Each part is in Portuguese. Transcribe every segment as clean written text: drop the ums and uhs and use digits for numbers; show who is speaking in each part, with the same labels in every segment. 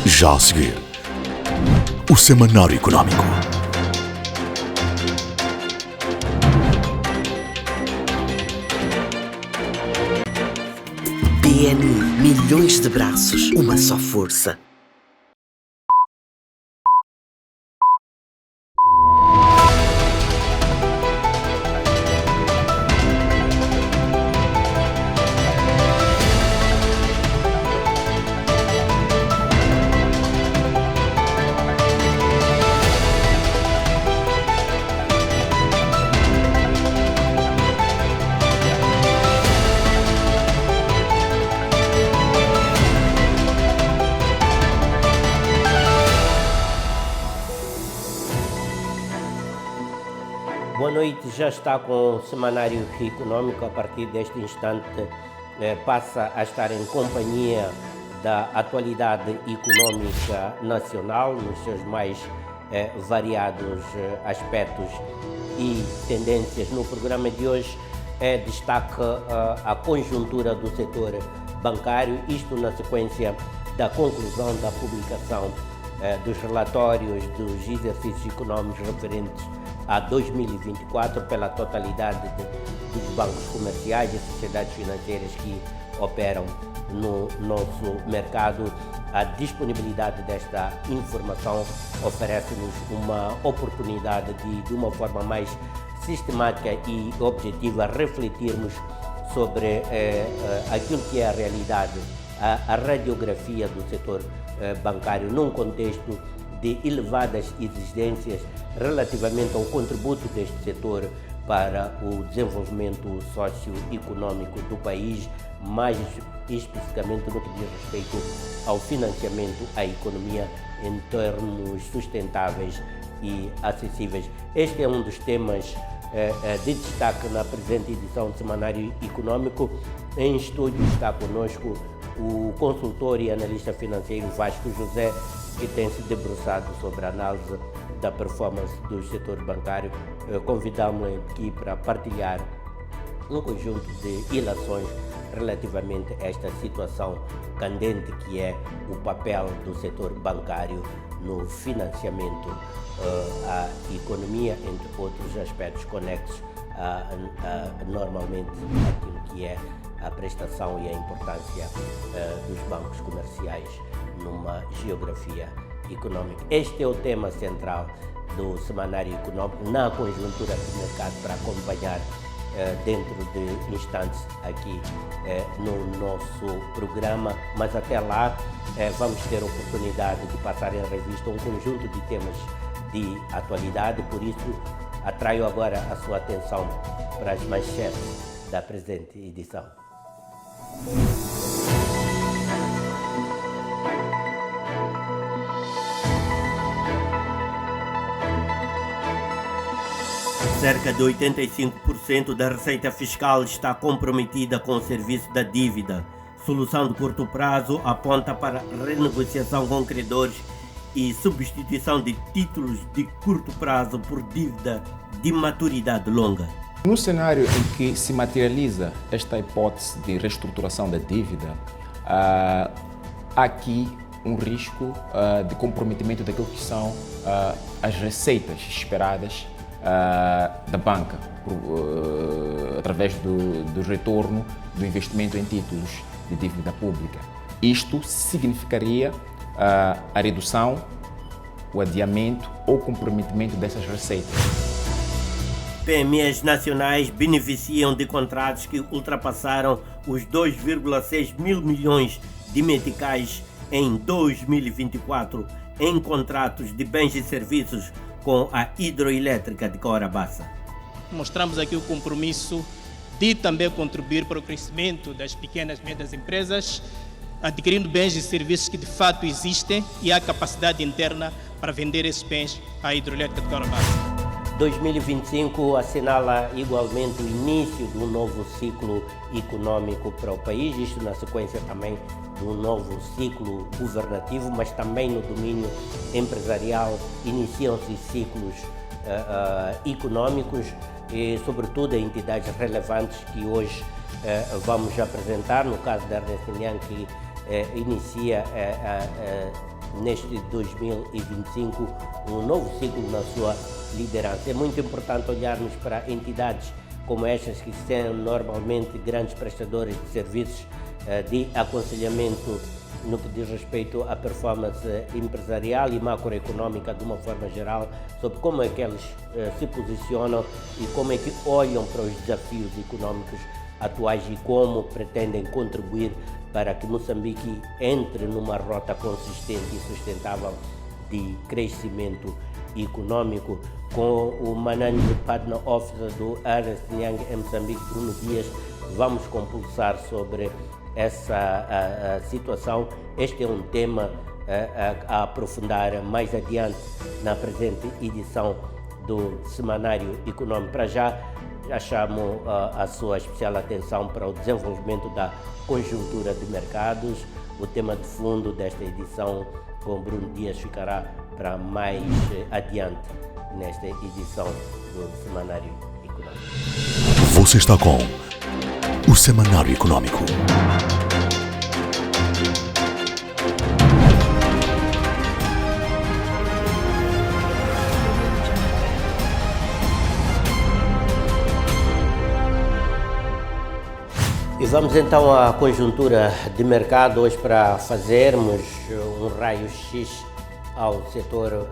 Speaker 1: Já a seguir, o Semanário Económico.
Speaker 2: BNI, milhões de braços, uma só força.
Speaker 3: Boa noite, já está com o Semanário Económico. A partir deste instante passa a estar em companhia da atualidade económica nacional nos seus mais variados aspectos e tendências. No programa de hoje destaca a conjuntura do setor bancário, isto na sequência da conclusão da publicação dos relatórios dos exercícios económicos referentes a 2024 pela totalidade dos bancos comerciais e sociedades financeiras que operam no nosso mercado. A disponibilidade desta informação oferece-nos uma oportunidade de uma forma mais sistemática e objetiva, refletirmos sobre aquilo que é a realidade, a radiografia do setor bancário num contexto de elevadas exigências relativamente ao contributo deste setor para o desenvolvimento socioeconômico do país, mais especificamente no que diz respeito ao financiamento à economia em termos sustentáveis e acessíveis. Este é um dos temas de destaque na presente edição do Semanário Económico. Em estúdio está conosco o consultor e analista financeiro Vasco José, que tem se debruçado sobre a análise da performance do setor bancário. Convidamos-lo aqui para partilhar um conjunto de ilações relativamente a esta situação candente que é o papel do setor bancário no financiamento à economia, entre outros aspectos conexos normalmente aquilo que é a prestação e a importância dos bancos comerciais numa geografia económica. Este é o tema central do Semanário Económico na conjuntura do mercado, para acompanhar dentro de instantes aqui no nosso programa, mas até lá vamos ter a oportunidade de passar em revista um conjunto de temas de atualidade. Por isso atraio agora a sua atenção para as manchetes da presente edição. Cerca de 85% da receita fiscal está comprometida com o serviço da dívida. Solução de curto prazo aponta para renegociação com credores e substituição de títulos de curto prazo por dívida de maturidade longa.
Speaker 4: No cenário em que se materializa esta hipótese de reestruturação da dívida, há aqui um risco de comprometimento daquilo que são as receitas esperadas da banca, através do retorno do investimento em títulos de dívida pública. Isto significaria a redução, o adiamento ou comprometimento dessas receitas.
Speaker 3: PMEs nacionais beneficiam de contratos que ultrapassaram os 2,6 mil milhões de meticais em 2024 em contratos de bens e serviços com a hidroelétrica de Corabaça.
Speaker 5: Mostramos aqui o compromisso de também contribuir para o crescimento das pequenas e médias empresas, adquirindo bens e serviços que de fato existem e há capacidade interna para vender esses bens à hidroelétrica de Corabaça.
Speaker 3: 2025 assinala igualmente o início de um novo ciclo econômico para o país, isto na sequência também de um novo ciclo governativo, mas também no domínio empresarial iniciam-se ciclos econômicos e, sobretudo, entidades relevantes que hoje vamos apresentar, no caso da Ernst & Young, que inicia neste 2025 um novo ciclo na sua liderança. É muito importante olharmos para entidades como estas que são normalmente grandes prestadores de serviços de aconselhamento no que diz respeito à performance empresarial e macroeconômica de uma forma geral, sobre como é que eles se posicionam e como é que olham para os desafios econômicos atuais e como pretendem contribuir para que Moçambique entre numa rota consistente e sustentável de crescimento econômico. Com o Managing Partner Officer do Ernst Young em Moçambique, Bruno Dias, vamos compulsar sobre essa situação. Este é um tema a aprofundar mais adiante na presente edição do Semanário Econômico. Para já chamo a sua especial atenção para o desenvolvimento da conjuntura de mercados. O tema de fundo desta edição com Bruno Dias ficará para mais adiante nesta edição do Semanário Econômico.
Speaker 1: Você está com o Semanário Econômico.
Speaker 3: E vamos então à conjuntura de mercado hoje para fazermos um raio-x ao setor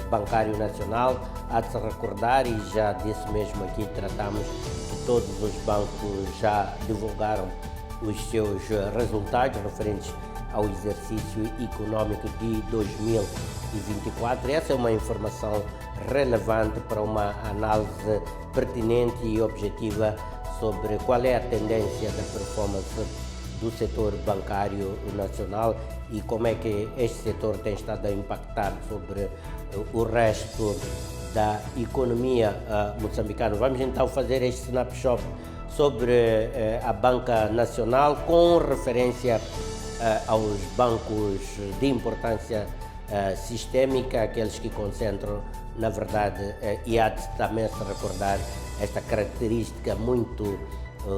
Speaker 3: bancário nacional. Há de se recordar, e já disse mesmo aqui, tratamos que todos os bancos já divulgaram os seus resultados referentes ao exercício econômico de 2024. Essa é uma informação relevante para uma análise pertinente e objetiva sobre qual é a tendência da performance do setor bancário nacional e como é que este setor tem estado a impactar sobre o resto da economia moçambicana. Vamos então fazer este snapshot sobre a banca nacional com referência aos bancos de importância sistémica, aqueles que concentram, na verdade, e há de também se recordar esta característica muito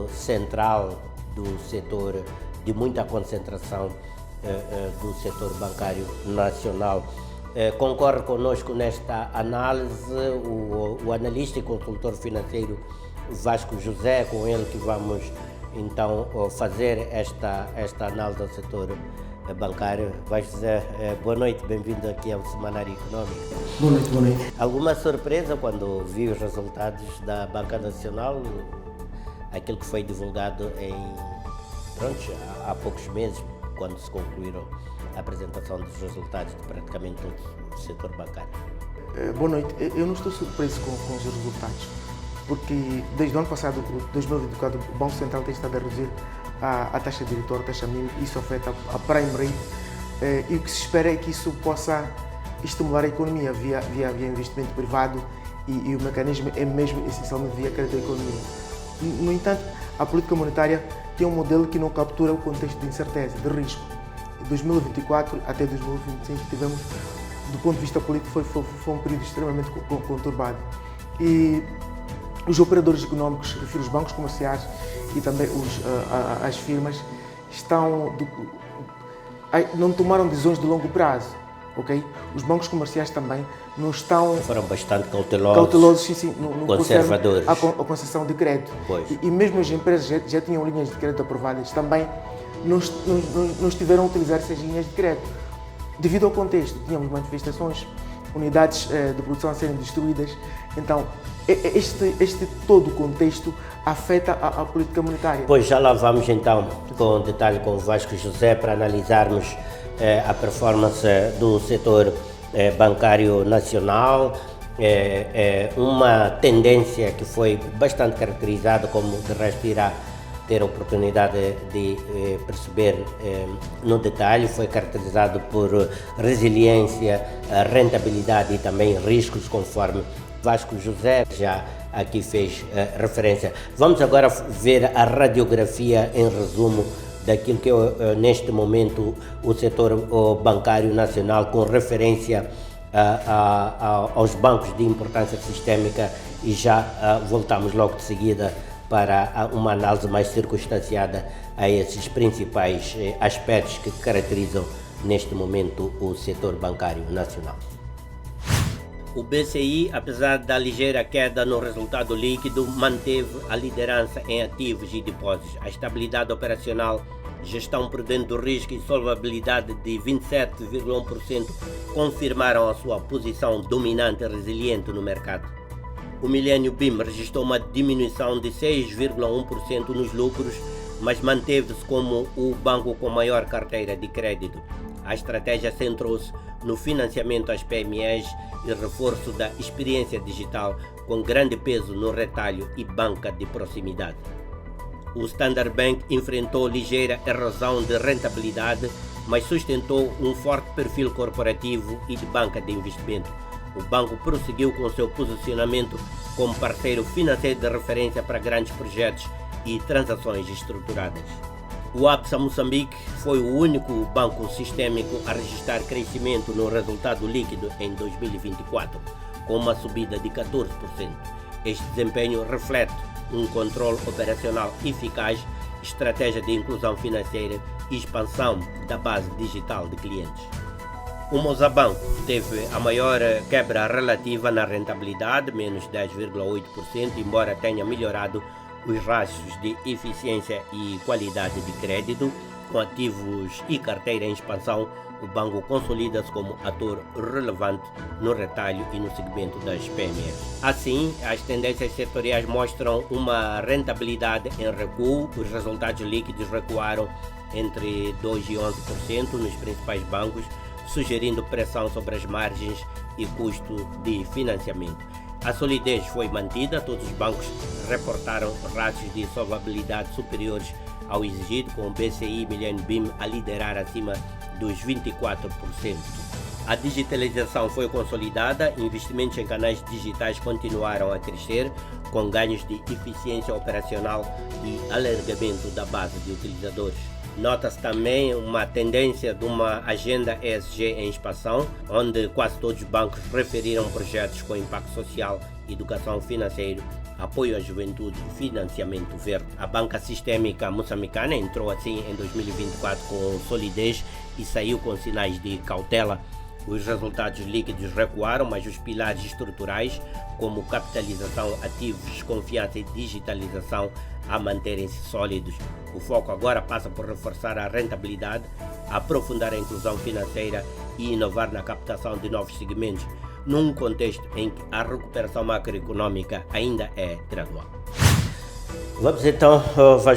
Speaker 3: central do setor, de muita concentração do setor bancário nacional. Concorre conosco nesta análise o analista e consultor financeiro Vasco José, com ele que vamos então fazer esta análise do setor bancário. Vasco José, boa noite, bem-vindo aqui ao Semanário Econômico.
Speaker 6: Boa noite, boa noite.
Speaker 3: Alguma surpresa quando vi os resultados da Banca Nacional, aquilo que foi divulgado há poucos meses, quando se concluíram a apresentação dos resultados de praticamente todo o setor bancário?
Speaker 6: Boa noite. Eu não estou surpreso com os resultados, porque desde o ano passado, 2024, o Banco Central tem estado a reduzir a taxa diretora, a taxa mínima. Isso afeta a prime rate, e o que se espera é que isso possa estimular a economia via investimento privado, e o mecanismo é mesmo essencialmente via crédito à economia. No entanto, a política monetária tem um modelo que não captura o contexto de incerteza, de risco. De 2024 até 2025 tivemos, do ponto de vista político, foi um período extremamente conturbado. E os operadores econômicos, refiro os bancos comerciais e também as firmas, não tomaram decisões de longo prazo. Okay? Os bancos comerciais também não estão...
Speaker 3: Foram bastante cautelosos,
Speaker 6: sim,
Speaker 3: conservadores.
Speaker 6: A concessão de crédito. E mesmo as empresas já tinham linhas de crédito aprovadas, também não estiveram a utilizar essas linhas de crédito. Devido ao contexto, tínhamos manifestações, unidades de produção a serem destruídas. Então, este todo o contexto afeta a política monetária.
Speaker 3: Pois já lá vamos então com detalhe com o Vasco José para analisarmos a performance do setor bancário nacional, uma tendência que foi bastante caracterizada, como de resto irá ter a oportunidade de perceber no detalhe, foi caracterizado por resiliência, rentabilidade e também riscos, conforme Vasco José já aqui fez referência. Vamos agora ver a radiografia em resumo daquilo que é neste momento o setor bancário nacional, com referência aos bancos de importância sistémica, e já voltamos logo de seguida para uma análise mais circunstanciada a esses principais aspectos que caracterizam neste momento, o setor bancário nacional. O BCI, apesar da ligeira queda no resultado líquido, manteve a liderança em ativos e depósitos. A estabilidade operacional, gestão prudente do risco e solvabilidade de 27,1% confirmaram a sua posição dominante e resiliente no mercado. O Millennium BIM registrou uma diminuição de 6,1% nos lucros, mas manteve-se como o banco com maior carteira de crédito. A estratégia centrou-se no financiamento às PMEs e reforço da experiência digital, com grande peso no retalho e banca de proximidade. O Standard Bank enfrentou ligeira erosão de rentabilidade, mas sustentou um forte perfil corporativo e de banca de investimento. O banco prosseguiu com seu posicionamento como parceiro financeiro de referência para grandes projetos e transações estruturadas. O Absa Moçambique foi o único banco sistêmico a registrar crescimento no resultado líquido em 2024, com uma subida de 14%. Este desempenho reflete um controle operacional eficaz, estratégia de inclusão financeira e expansão da base digital de clientes. O Mozabanco teve a maior quebra relativa na rentabilidade, menos 10,8%, embora tenha melhorado os rastros de eficiência e qualidade de crédito. Com ativos e carteira em expansão, o banco consolida-se como ator relevante no retalho e no segmento das PMEs. Assim, as tendências setoriais mostram uma rentabilidade em recuo. Os resultados líquidos recuaram entre 2% e 11% nos principais bancos, sugerindo pressão sobre as margens e custo de financiamento. A solidez foi mantida, todos os bancos reportaram ratios de solvabilidade superiores ao exigido, com o BCI Millennium BIM a liderar acima dos 24%. A digitalização foi consolidada, investimentos em canais digitais continuaram a crescer, com ganhos de eficiência operacional e alargamento da base de utilizadores. Nota-se também uma tendência de uma agenda ESG em expansão, onde quase todos os bancos referiram projetos com impacto social, educação financeira, apoio à juventude e financiamento verde. A banca sistêmica moçambicana entrou assim em 2024 com solidez e saiu com sinais de cautela. Os resultados líquidos recuaram, mas os pilares estruturais, como capitalização, ativos, confiança e digitalização, a manterem-se sólidos. O foco agora passa por reforçar a rentabilidade, aprofundar a inclusão financeira e inovar na captação de novos segmentos, num contexto em que a recuperação macroeconômica ainda é gradual. Vamos então,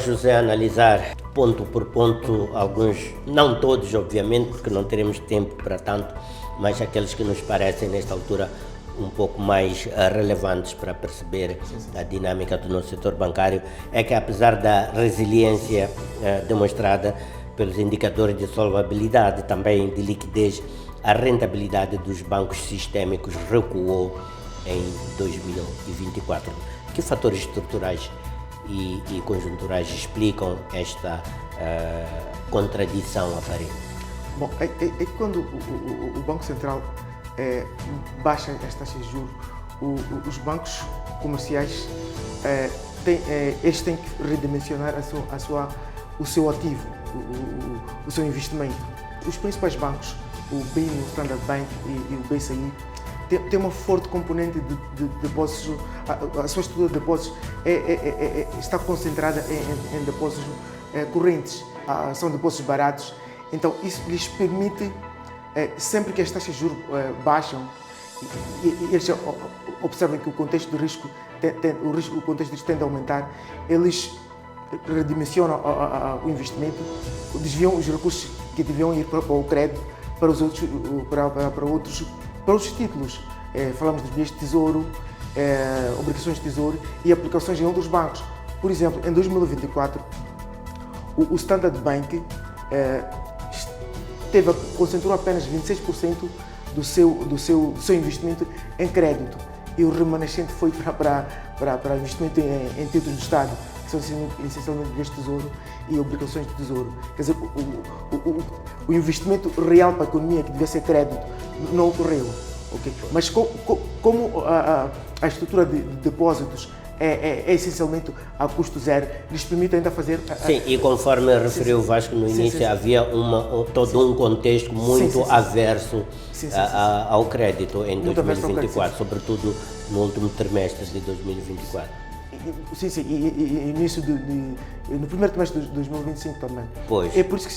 Speaker 3: José, analisar ponto por ponto alguns, não todos obviamente, porque não teremos tempo para tanto, mas aqueles que nos parecem nesta altura um pouco mais relevantes para perceber a dinâmica do nosso setor bancário. É que apesar da resiliência demonstrada pelos indicadores de solvabilidade, também de liquidez, a rentabilidade dos bancos sistêmicos recuou em 2024. Que fatores estruturais e conjunturais explicam esta contradição aparente?
Speaker 6: Bom, é quando o Banco Central baixa as taxas de juros, os bancos comerciais eles têm que redimensionar o seu ativo, o seu investimento. Os principais bancos, o BIM, o Standard Bank e o BCI, tem uma forte componente de depósitos. A sua estrutura de depósitos está concentrada em depósitos correntes, são depósitos baratos. Então isso lhes permite, sempre que as taxas de juros baixam, e eles observam que o contexto de risco tende a aumentar, eles redimensionam o investimento, desviam os recursos que deviam ir para o crédito para os títulos. Falamos dos bilhetes de tesouro, obrigações de tesouro e aplicações em outros bancos. Por exemplo, em 2024, o Standard Bank concentrou apenas 26% do seu investimento em crédito, e o remanescente foi para investimento em títulos do Estado, que são essencialmente bilhetes de tesouro e obrigações de tesouro. Quer dizer, o investimento real para a economia, que devia ser crédito, não ocorreu. Okay? Mas como a estrutura de depósitos é essencialmente a custo zero, lhes permite ainda fazer...
Speaker 3: Sim, e conforme referiu o Vasco no início, havia todo um contexto muito averso ao crédito em 2024, sobretudo no último trimestre de 2024.
Speaker 6: Sim, e início no primeiro trimestre de 2025 também.
Speaker 3: Pois.
Speaker 6: É por isso que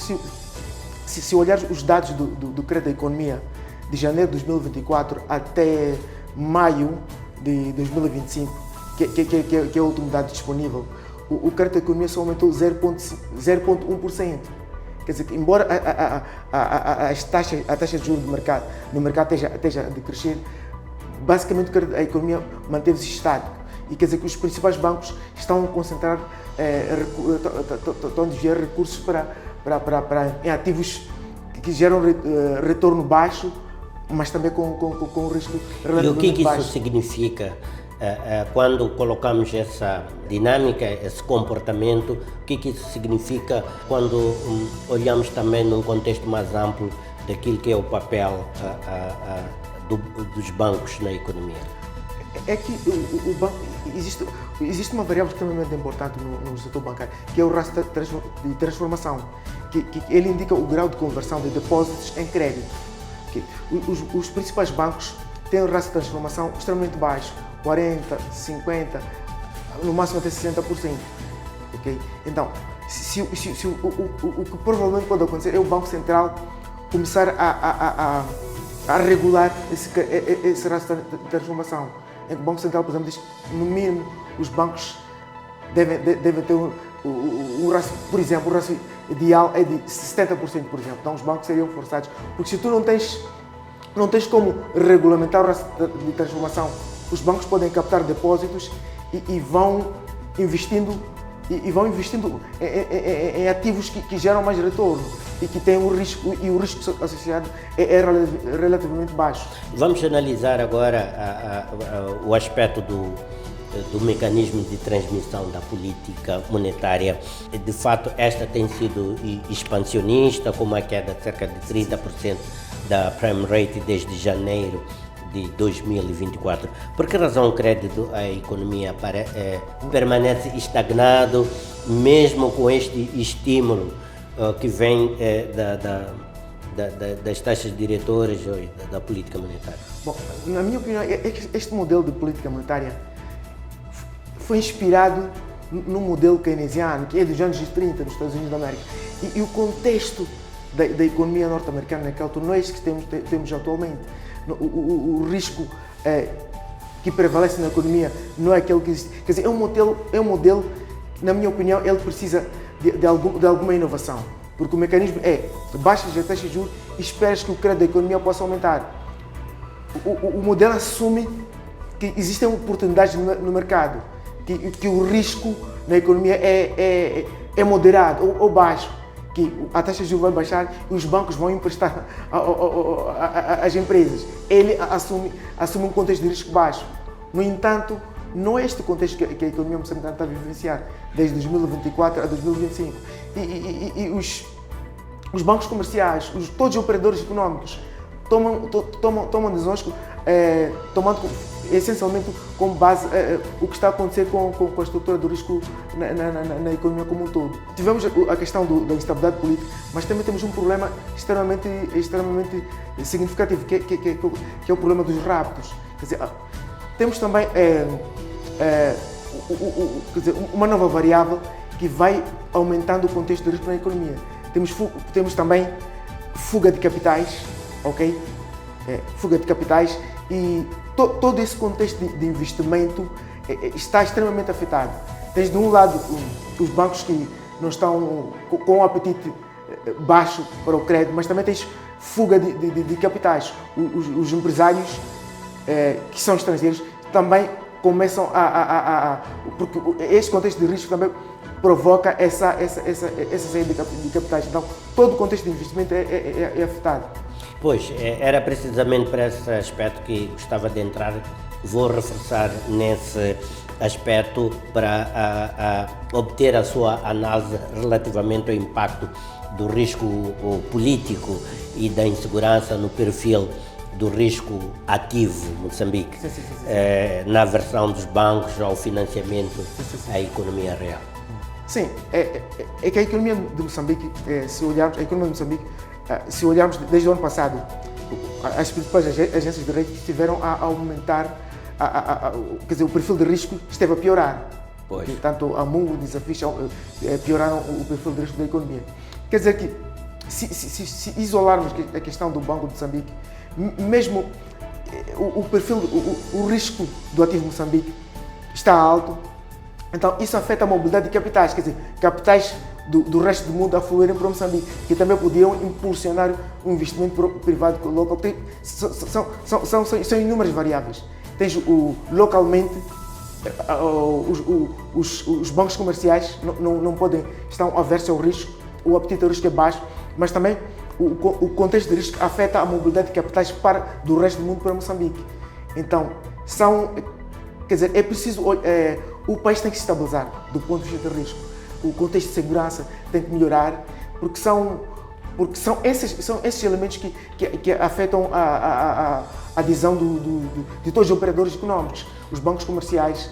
Speaker 6: se olhares os dados do crédito da economia de janeiro de 2024 até maio de 2025, que é o último dado disponível, o crédito da economia só aumentou 0,1%. Quer dizer, embora a taxa de juros no mercado esteja a crescer, basicamente a economia manteve-se estática. E quer dizer que os principais bancos estão a concentrar, estão a desviar recursos em ativos que geram retorno baixo, mas também com risco relativamente baixo.
Speaker 3: E o que isso significa quando colocamos essa dinâmica, esse comportamento? O que isso significa quando olhamos também num contexto mais amplo daquilo que é o papel dos bancos na economia?
Speaker 6: É que o banco, existe uma variável extremamente importante no setor bancário, que é o rastro de transformação, que ele indica o grau de conversão de depósitos em crédito. Os principais bancos têm um rastro de transformação extremamente baixo, 40%, 50%, no máximo até 60%. Okay? Então, o que provavelmente pode acontecer é o Banco Central começar a regular esse rastro de transformação. O Banco Central, por exemplo, diz que, no mínimo, os bancos devem ter um rastro, por exemplo, o rastro ideal é de 70%, por exemplo. Então, os bancos seriam forçados, porque se tu não tens como regulamentar o rastro de transformação, os bancos podem captar depósitos e vão investindo em ativos que geram mais retorno e que têm o risco associado é relativamente baixo.
Speaker 3: Vamos analisar agora o aspecto do mecanismo de transmissão da política monetária. De fato, esta tem sido expansionista, com uma queda de cerca de 30% da prime rate desde janeiro de 2024. Por que razão o crédito à economia permanece estagnado, mesmo com este estímulo que vem das taxas diretoras da política monetária?
Speaker 6: Bom, na minha opinião, este modelo de política monetária foi inspirado no modelo keynesiano, que é dos anos 30 nos Estados Unidos da América. E o contexto da economia norte-americana naquela altura não é este que temos atualmente. O risco que prevalece na economia não é aquele que existe. Quer dizer, é um modelo, na minha opinião, ele precisa de alguma inovação. Porque o mecanismo é baixas as taxas de juros e esperas que o crédito da economia possa aumentar. O modelo assume que existem oportunidades no mercado, que o risco na economia é moderado ou baixo, que a taxa de juros vai baixar e os bancos vão emprestar às empresas. Ele assume um contexto de risco baixo. No entanto, não é este o contexto que a economia moçambicana está a vivenciar desde 2024 a 2025. E os bancos comerciais, todos os operadores econômicos tomam decisões tomando essencialmente como base o que está a acontecer com a estrutura do risco na economia como um todo. Tivemos a questão da instabilidade política, mas também temos um problema extremamente significativo, que é o problema dos raptos. Quer dizer, temos também uma nova variável que vai aumentando o contexto de risco na economia. Temos também fuga de capitais, ok? Fuga de capitais e todo esse contexto de investimento está extremamente afetado. Tens de um lado os bancos que não estão com um apetite baixo para o crédito, mas também tens fuga de capitais. Os empresários que são estrangeiros também começam porque este contexto de risco também provoca essa saída de capitais. Então, todo o contexto de investimento é afetado.
Speaker 3: Pois, era precisamente para esse aspecto que gostava de entrar. Vou reforçar nesse aspecto para obter a sua análise relativamente ao impacto do risco político e da insegurança no perfil do risco ativo Moçambique,
Speaker 6: Sim, sim, sim, sim.
Speaker 3: Na versão dos bancos ao financiamento à economia real.
Speaker 6: Sim, é que a economia de Moçambique, se olharmos, a economia de Moçambique, se olharmos desde o ano passado, as principais agências de rating estiveram a aumentar, quer dizer, o perfil de risco esteve a piorar.
Speaker 3: Pois.
Speaker 6: Tanto a Moody's, a Fitch pioraram o perfil de risco da economia. Quer dizer que, se isolarmos a questão do Banco de Moçambique, mesmo o perfil, o risco do ativo Moçambique está alto, então isso afeta a mobilidade de capitais, quer dizer, capitais do resto do mundo a fluírem para Moçambique, que também podiam impulsionar o investimento privado local. São inúmeras variáveis. Tens localmente, os bancos comerciais não podem, estão aversos ao risco, o apetite ao risco é baixo, mas também o contexto de risco afeta a mobilidade de capitais do resto do mundo para Moçambique. Então, quer dizer, é preciso, o país tem que se estabilizar do ponto de vista de risco. O contexto de segurança tem que melhorar, porque são esses elementos que afetam a adesão de todos os operadores económicos, os bancos comerciais,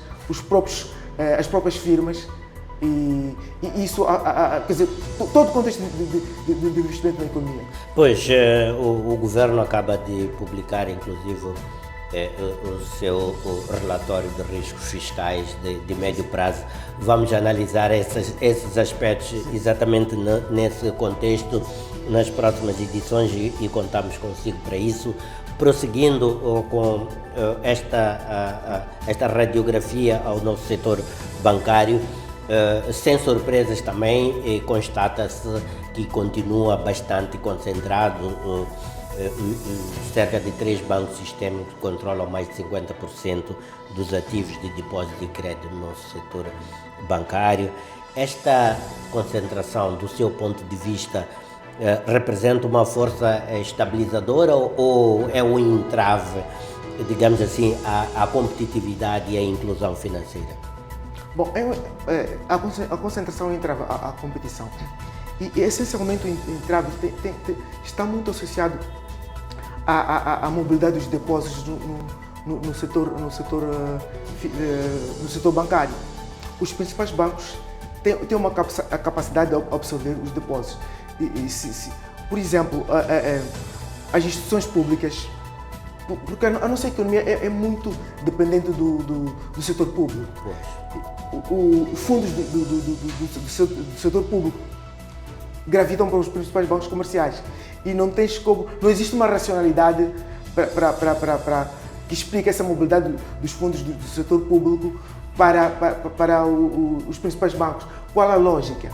Speaker 6: as próprias firmas, e isso, quer dizer, todo o contexto de investimento na economia.
Speaker 3: Pois, o governo acaba de publicar, inclusive, o seu relatório de riscos fiscais de médio prazo. Vamos analisar esses aspectos exatamente nesse contexto nas próximas edições e contamos consigo para isso. Prosseguindo com esta radiografia ao nosso setor bancário, sem surpresas também, constata-se que continua bastante concentrado. Cerca de 3 bancos sistémicos controlam mais de 50% dos ativos de depósito e crédito no nosso setor bancário. Esta concentração, do seu ponto de vista, representa uma força estabilizadora ou é um entrave, digamos assim, à competitividade e à inclusão financeira?
Speaker 6: Bom, a concentração entrave à competição. E essencialmente o entrave está muito associado à mobilidade dos depósitos no setor bancário. Os principais bancos têm a capacidade de absorver os depósitos. Por exemplo, as instituições públicas, porque a nossa economia é muito dependente do setor público. Os fundos do setor público gravitam para os principais bancos comerciais e não existe uma racionalidade que explique essa mobilidade dos fundos do setor público para os principais bancos. Qual a lógica?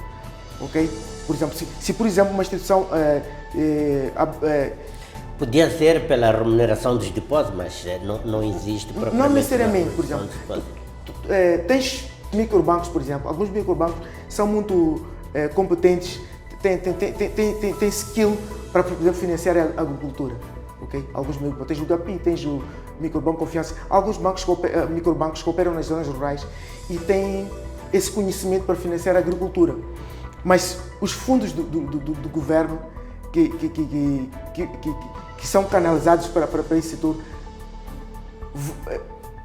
Speaker 6: Okay? Por exemplo, se por exemplo uma instituição
Speaker 3: podia ser pela remuneração dos depósitos, mas não existe propriamente.
Speaker 6: Não necessariamente, por exemplo, tens microbancos, por exemplo, alguns microbancos são muito competentes, têm skill para poder financiar a agricultura. Okay? Alguns microbancos, tens o GAPI, tens o Microbanco Confiança, alguns microbancos que operam nas zonas rurais e têm esse conhecimento para financiar a agricultura. Mas os fundos do governo que são canalizados para esse setor,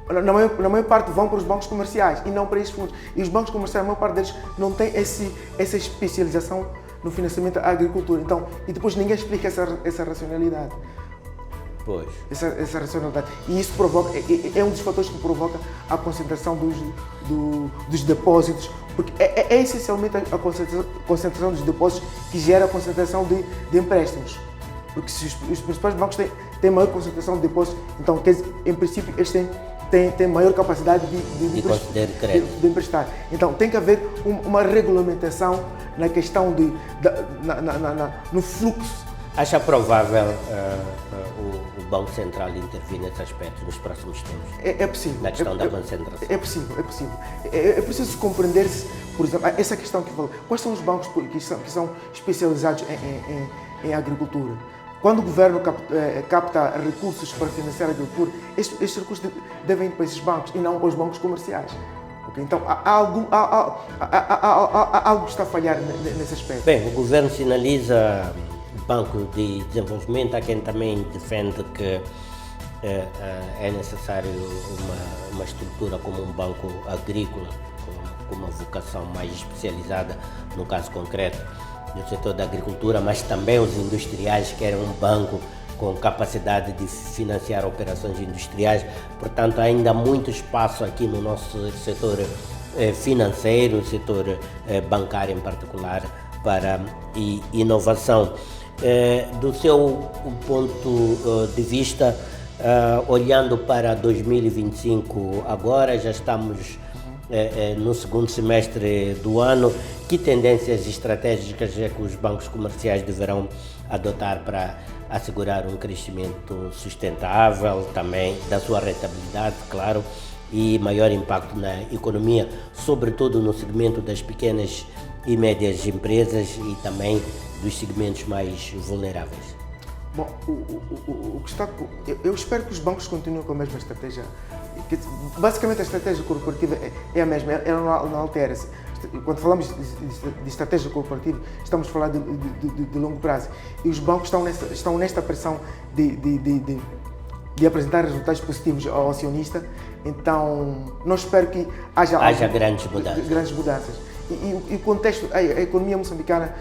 Speaker 6: na maior parte vão para os bancos comerciais e não para esses fundos. E os bancos comerciais, a maior parte deles, não tem essa especialização no financiamento à agricultura. Então, e depois ninguém explica essa racionalidade.
Speaker 3: Pois.
Speaker 6: Essa racionalidade. E isso provoca, é um dos fatores que provoca a concentração dos depósitos, porque é essencialmente a concentração dos depósitos que gera a concentração de empréstimos. Porque se os principais bancos têm maior concentração de depósitos, então, em princípio, eles têm maior capacidade de emprestar. Então, tem que haver uma regulamentação na questão no fluxo.
Speaker 3: Acha provável o Banco Central intervir nesse aspecto nos próximos tempos?
Speaker 6: É possível.
Speaker 3: Na questão da concentração?
Speaker 6: É possível. É preciso compreender-se, por exemplo, essa questão que falou. Quais são os bancos que são especializados em agricultura? Quando o governo capta recursos para financiar a agricultura, estes recursos devem ir para esses bancos e não para os bancos comerciais. Okay? Então, há algo que está a falhar nesse aspecto.
Speaker 3: Bem, o governo sinaliza banco de desenvolvimento. Há quem também defende que é necessário uma estrutura como um banco agrícola, com uma vocação mais especializada, no caso concreto, do setor da agricultura, mas também os industriais querem um banco com capacidade de financiar operações industriais. Portanto, ainda há muito espaço aqui no nosso setor financeiro, setor bancário em particular, para inovação. Do seu ponto de vista, olhando para 2025 agora, já estamos no segundo semestre do ano, que tendências estratégicas é que os bancos comerciais deverão adotar para assegurar um crescimento sustentável, também da sua rentabilidade, claro, e maior impacto na economia, sobretudo no segmento das pequenas e médias empresas e também dos segmentos mais vulneráveis?
Speaker 6: Bom, eu espero que os bancos continuem com a mesma estratégia. Basicamente, a estratégia corporativa é a mesma, ela não altera-se. Quando falamos de estratégia corporativa, estamos a falar de longo prazo. E os bancos estão nesta pressão de apresentar resultados positivos ao acionista. Então, não espero que haja
Speaker 3: grandes mudanças.
Speaker 6: E o contexto, a economia moçambicana,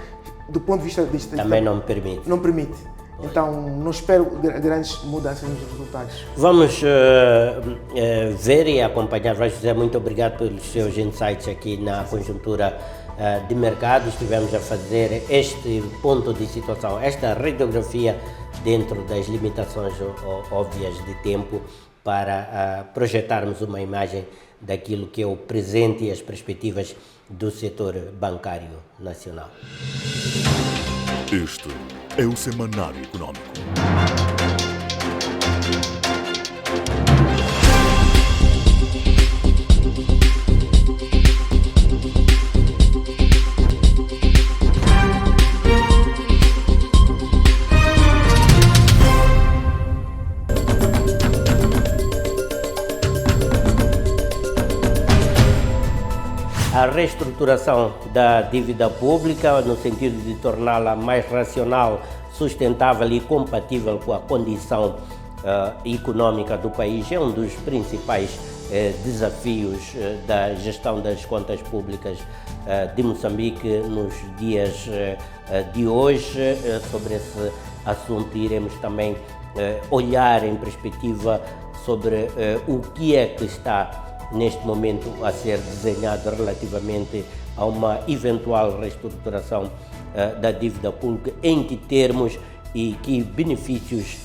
Speaker 6: do ponto de vista
Speaker 3: também não permite.
Speaker 6: Não permite. Então, não espero grandes mudanças nos resultados.
Speaker 3: Vamos ver e acompanhar. José, muito obrigado pelos seus insights aqui na conjuntura de mercado. Estivemos a fazer este ponto de situação, esta radiografia dentro das limitações óbvias de tempo, para projetarmos uma imagem daquilo que é o presente e as perspectivas do setor bancário nacional.
Speaker 1: Este é o Semanário Econômico.
Speaker 3: A reestruturação da dívida pública, no sentido de torná-la mais racional, sustentável e compatível com a condição econômica do país, é um dos principais desafios da gestão das contas públicas de Moçambique nos dias de hoje. Sobre esse assunto iremos também olhar em perspectiva sobre o que é que está neste momento a ser desenhado relativamente a uma eventual reestruturação da dívida pública, em que termos e que benefícios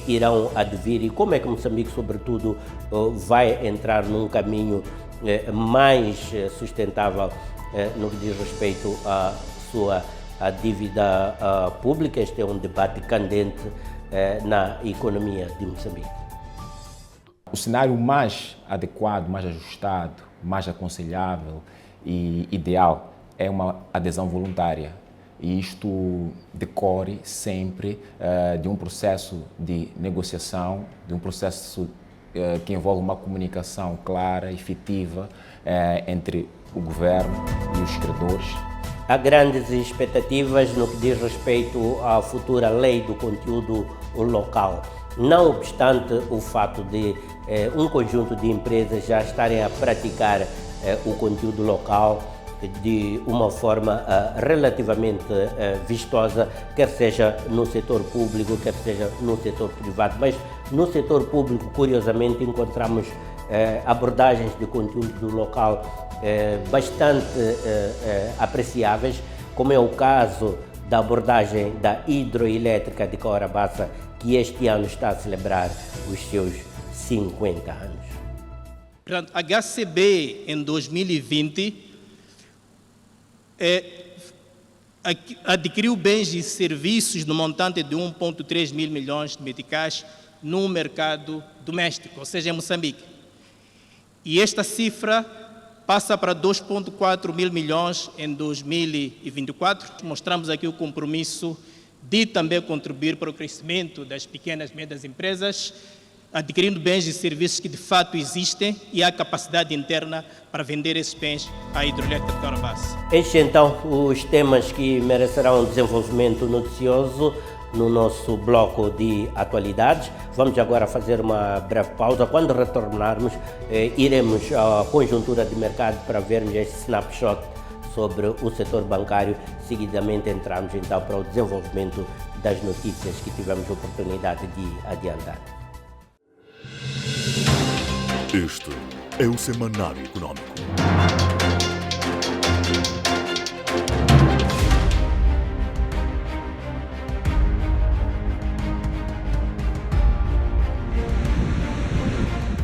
Speaker 3: irão advir, e como é que Moçambique, sobretudo, vai entrar num caminho mais sustentável no que diz respeito à sua dívida pública. Este é um debate candente na economia de Moçambique.
Speaker 4: O cenário mais adequado, mais ajustado, mais aconselhável e ideal é uma adesão voluntária. E isto decorre sempre de um processo de negociação, de um processo que envolve uma comunicação clara, efetiva entre o governo e os credores.
Speaker 3: Há grandes expectativas no que diz respeito à futura lei do conteúdo local. Não obstante o fato de um conjunto de empresas já estarem a praticar o conteúdo local de uma forma relativamente vistosa, quer seja no setor público, quer seja no setor privado. Mas no setor público, curiosamente, encontramos abordagens de conteúdo local bastante apreciáveis, como é o caso da abordagem da hidroelétrica de Caurabaça, que este ano está a celebrar os seus 50 anos.
Speaker 5: Portanto, a HCB em 2020 adquiriu bens e serviços no montante de 1,3 mil milhões de meticais no mercado doméstico, ou seja, em Moçambique. E esta cifra passa para 2,4 mil milhões em 2024. Mostramos aqui o compromisso de também contribuir para o crescimento das pequenas e médias empresas adquirindo bens e serviços que de fato existem e há capacidade interna para vender esses bens à hidroelétrica Carabaça.
Speaker 3: Estes então os temas que merecerão desenvolvimento noticioso no nosso bloco de atualidades. Vamos agora fazer uma breve pausa. Quando retornarmos, iremos à conjuntura de mercado para vermos este snapshot sobre o setor bancário. Seguidamente entramos então para o desenvolvimento das notícias que tivemos oportunidade de adiantar.
Speaker 1: Este é o Semanário Econômico.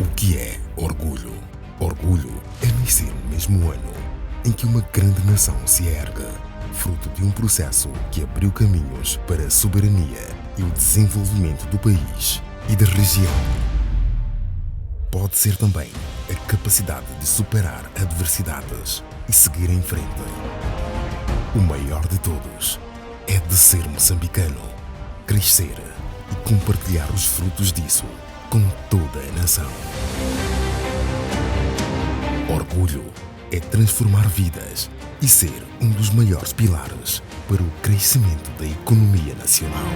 Speaker 7: O que é orgulho? Orgulho é nascer no mesmo ano em que uma grande nação se ergue, fruto de um processo que abriu caminhos para a soberania e o desenvolvimento do país e da região. Pode ser também a capacidade de superar adversidades e seguir em frente. O maior de todos é de ser moçambicano, crescer e compartilhar os frutos disso com toda a nação. Orgulho é transformar vidas e ser um dos maiores pilares para o crescimento da economia nacional.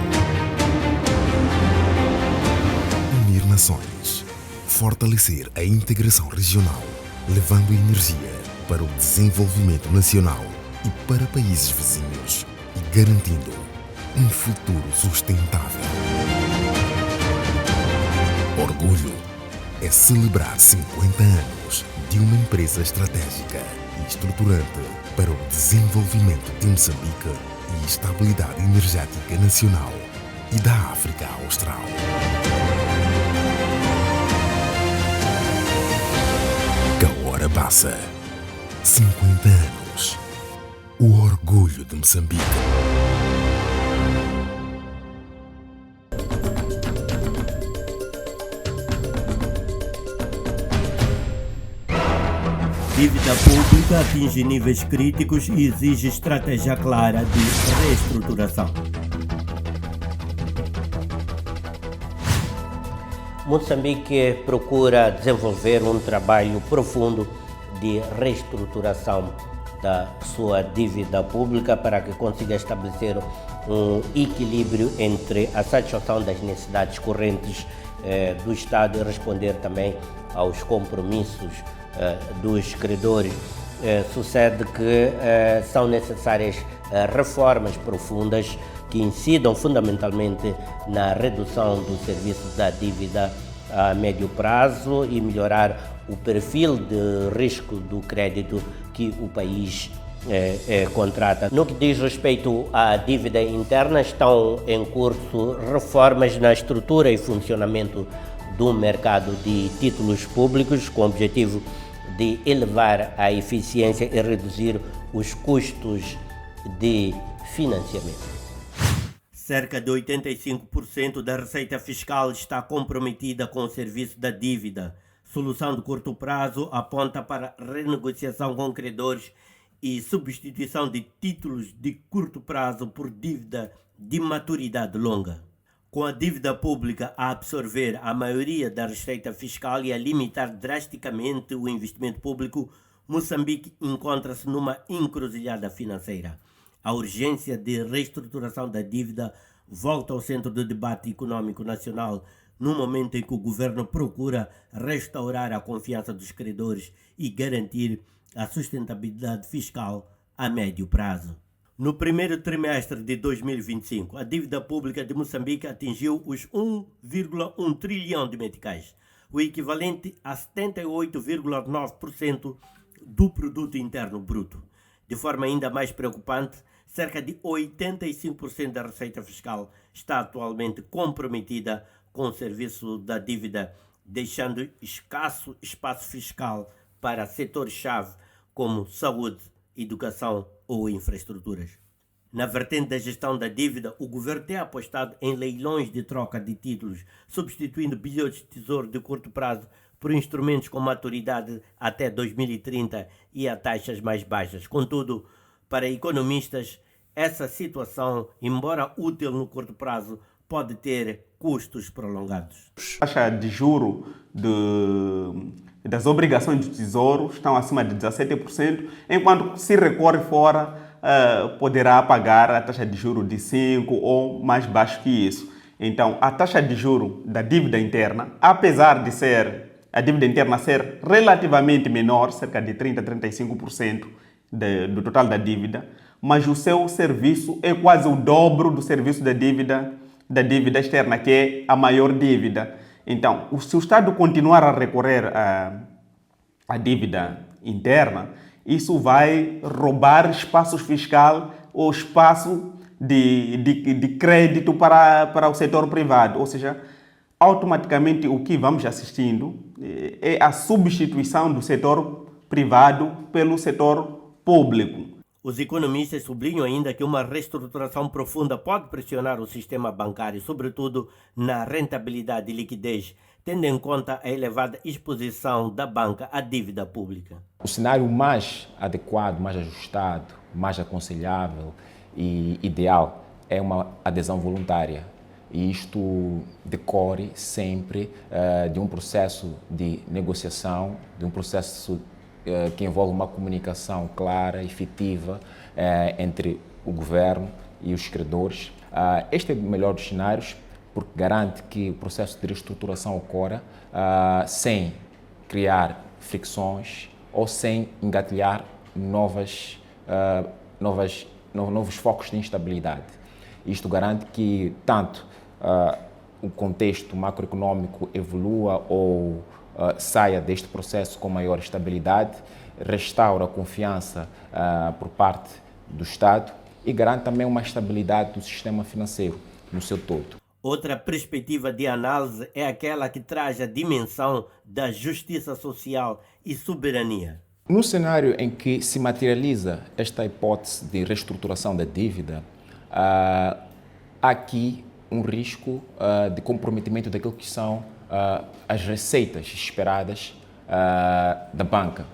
Speaker 7: Unir nações, fortalecer a integração regional, levando energia para o desenvolvimento nacional e para países vizinhos e garantindo um futuro sustentável. Orgulho é celebrar 50 anos de uma empresa estratégica e estruturante para o desenvolvimento de Moçambique e estabilidade energética nacional e da África Austral. Kahora Bassa, 50 anos. O orgulho de Moçambique.
Speaker 3: Dívida pública atinge níveis críticos e exige estratégia clara de reestruturação. Moçambique procura desenvolver um trabalho profundo de reestruturação da sua dívida pública para que consiga estabelecer um equilíbrio entre a satisfação das necessidades correntes do Estado e responder também aos compromissos dos credores. Sucede que são necessárias reformas profundas que incidam fundamentalmente na redução do serviço da dívida a médio prazo e melhorar o perfil de risco do crédito que o país contrata. No que diz respeito à dívida interna, estão em curso reformas na estrutura e funcionamento do mercado de títulos públicos, com o objetivo de elevar a eficiência e reduzir os custos de financiamento. Cerca de 85% da receita fiscal está comprometida com o serviço da dívida. Solução de curto prazo aponta para renegociação com credores e substituição de títulos de curto prazo por dívida de maturidade longa. Com a dívida pública a absorver a maioria da receita fiscal e a limitar drasticamente o investimento público, Moçambique encontra-se numa encruzilhada financeira. A urgência de reestruturação da dívida volta ao centro do debate econômico nacional, no momento em que o governo procura restaurar a confiança dos credores e garantir a sustentabilidade fiscal a médio prazo. No primeiro trimestre de 2025, a dívida pública de Moçambique atingiu os 1,1 trilhão de meticais, o equivalente a 78,9% do produto interno bruto. De forma ainda mais preocupante, cerca de 85% da receita fiscal está atualmente comprometida com o serviço da dívida, deixando escasso espaço fiscal para setores-chave como saúde, educação ou infraestruturas. Na vertente da gestão da dívida, o governo tem apostado em leilões de troca de títulos, substituindo bilhetes de tesouro de curto prazo por instrumentos com maturidade até 2030 e a taxas mais baixas. Contudo, para economistas, essa situação, embora útil no curto prazo, pode ter custos prolongados.
Speaker 8: A taxa de juro das obrigações do Tesouro estão acima de 17%, enquanto se recorre fora, poderá pagar a taxa de juro de 5% ou mais baixo que isso. Então, a taxa de juro da dívida interna, apesar de a dívida interna ser relativamente menor, cerca de 30% a 35% do total da dívida, mas o seu serviço é quase o dobro do serviço da dívida externa, que é a maior dívida. Então, se o Estado continuar a recorrer à dívida interna, isso vai roubar espaço fiscal ou espaço de crédito para o setor privado. Ou seja, automaticamente o que vamos assistindo é a substituição do setor privado pelo setor público.
Speaker 3: Os economistas sublinham ainda que uma reestruturação profunda pode pressionar o sistema bancário, sobretudo na rentabilidade e liquidez, tendo em conta a elevada exposição da banca à dívida pública.
Speaker 4: O cenário mais adequado, mais ajustado, mais aconselhável e ideal é uma adesão voluntária. E isto decorre sempre de um processo de negociação, de um processo que envolve uma comunicação clara, efetiva, entre o governo e os credores. Este é o melhor dos cenários, porque garante que o processo de reestruturação ocorra sem criar fricções ou sem engatilhar novos focos de instabilidade. Isto garante que tanto o contexto macroeconômico evolua ou saia deste processo com maior estabilidade, restaura a confiança por parte do Estado e garante também uma estabilidade do sistema financeiro no seu todo.
Speaker 3: Outra perspectiva de análise é aquela que traz a dimensão da justiça social e soberania.
Speaker 4: No cenário em que se materializa esta hipótese de reestruturação da dívida, há aqui um risco de comprometimento daquilo que são as receitas esperadas da banca,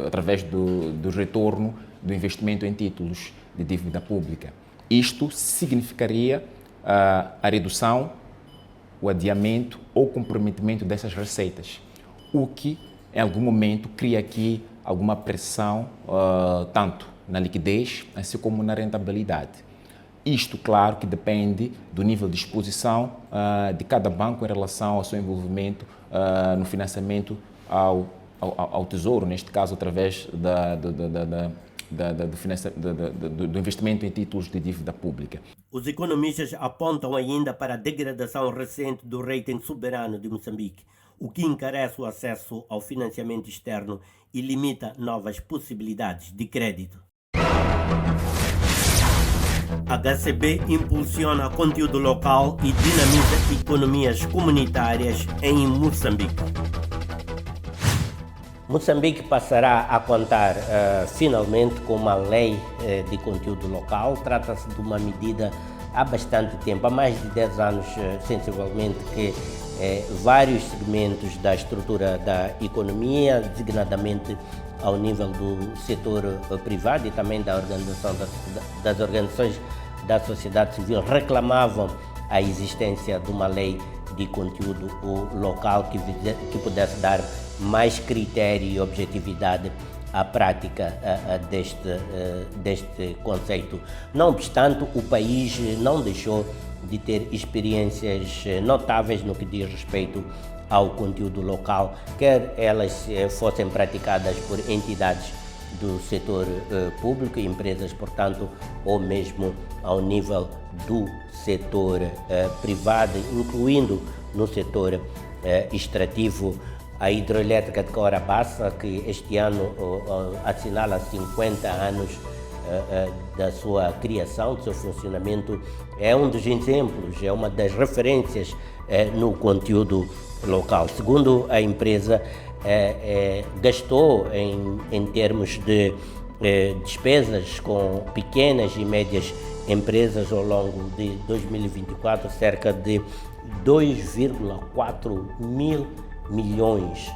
Speaker 4: através do retorno do investimento em títulos de dívida pública. Isto significaria a redução, o adiamento ou comprometimento dessas receitas, o que em algum momento cria aqui alguma pressão, tanto na liquidez, assim como na rentabilidade. Isto, claro, que depende do nível de exposição de cada banco em relação ao seu envolvimento no financiamento ao Tesouro, neste caso através do investimento em títulos de dívida pública.
Speaker 3: Os economistas apontam ainda para a degradação recente do rating soberano de Moçambique, o que encarece o acesso ao financiamento externo e limita novas possibilidades de crédito. HCB impulsiona conteúdo local e dinamiza economias comunitárias em Moçambique. Moçambique passará a contar finalmente com uma lei de conteúdo local. Trata-se de uma medida há bastante tempo, há mais de 10 anos sensivelmente, que vários segmentos da estrutura da economia, designadamente ao nível do setor privado e também das organizações da sociedade civil, reclamavam a existência de uma lei de conteúdo local que pudesse dar mais critério e objetividade à prática deste conceito. Não obstante, o país não deixou de ter experiências notáveis no que diz respeito ao conteúdo local, quer elas fossem praticadas por entidades do setor público, empresas, portanto, ou mesmo ao nível do setor privado, incluindo no setor extrativo a hidroelétrica de Caurabaça, que este ano assinala 50 anos da sua criação, do seu funcionamento, é um dos exemplos, é uma das referências no conteúdo local. Segundo a empresa, gastou em termos de despesas com pequenas e médias empresas ao longo de 2024 cerca de 2,4 mil milhões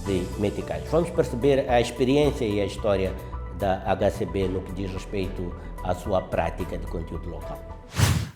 Speaker 3: de meticais. Vamos perceber a experiência e a história da HCB no que diz respeito à sua prática de conteúdo local.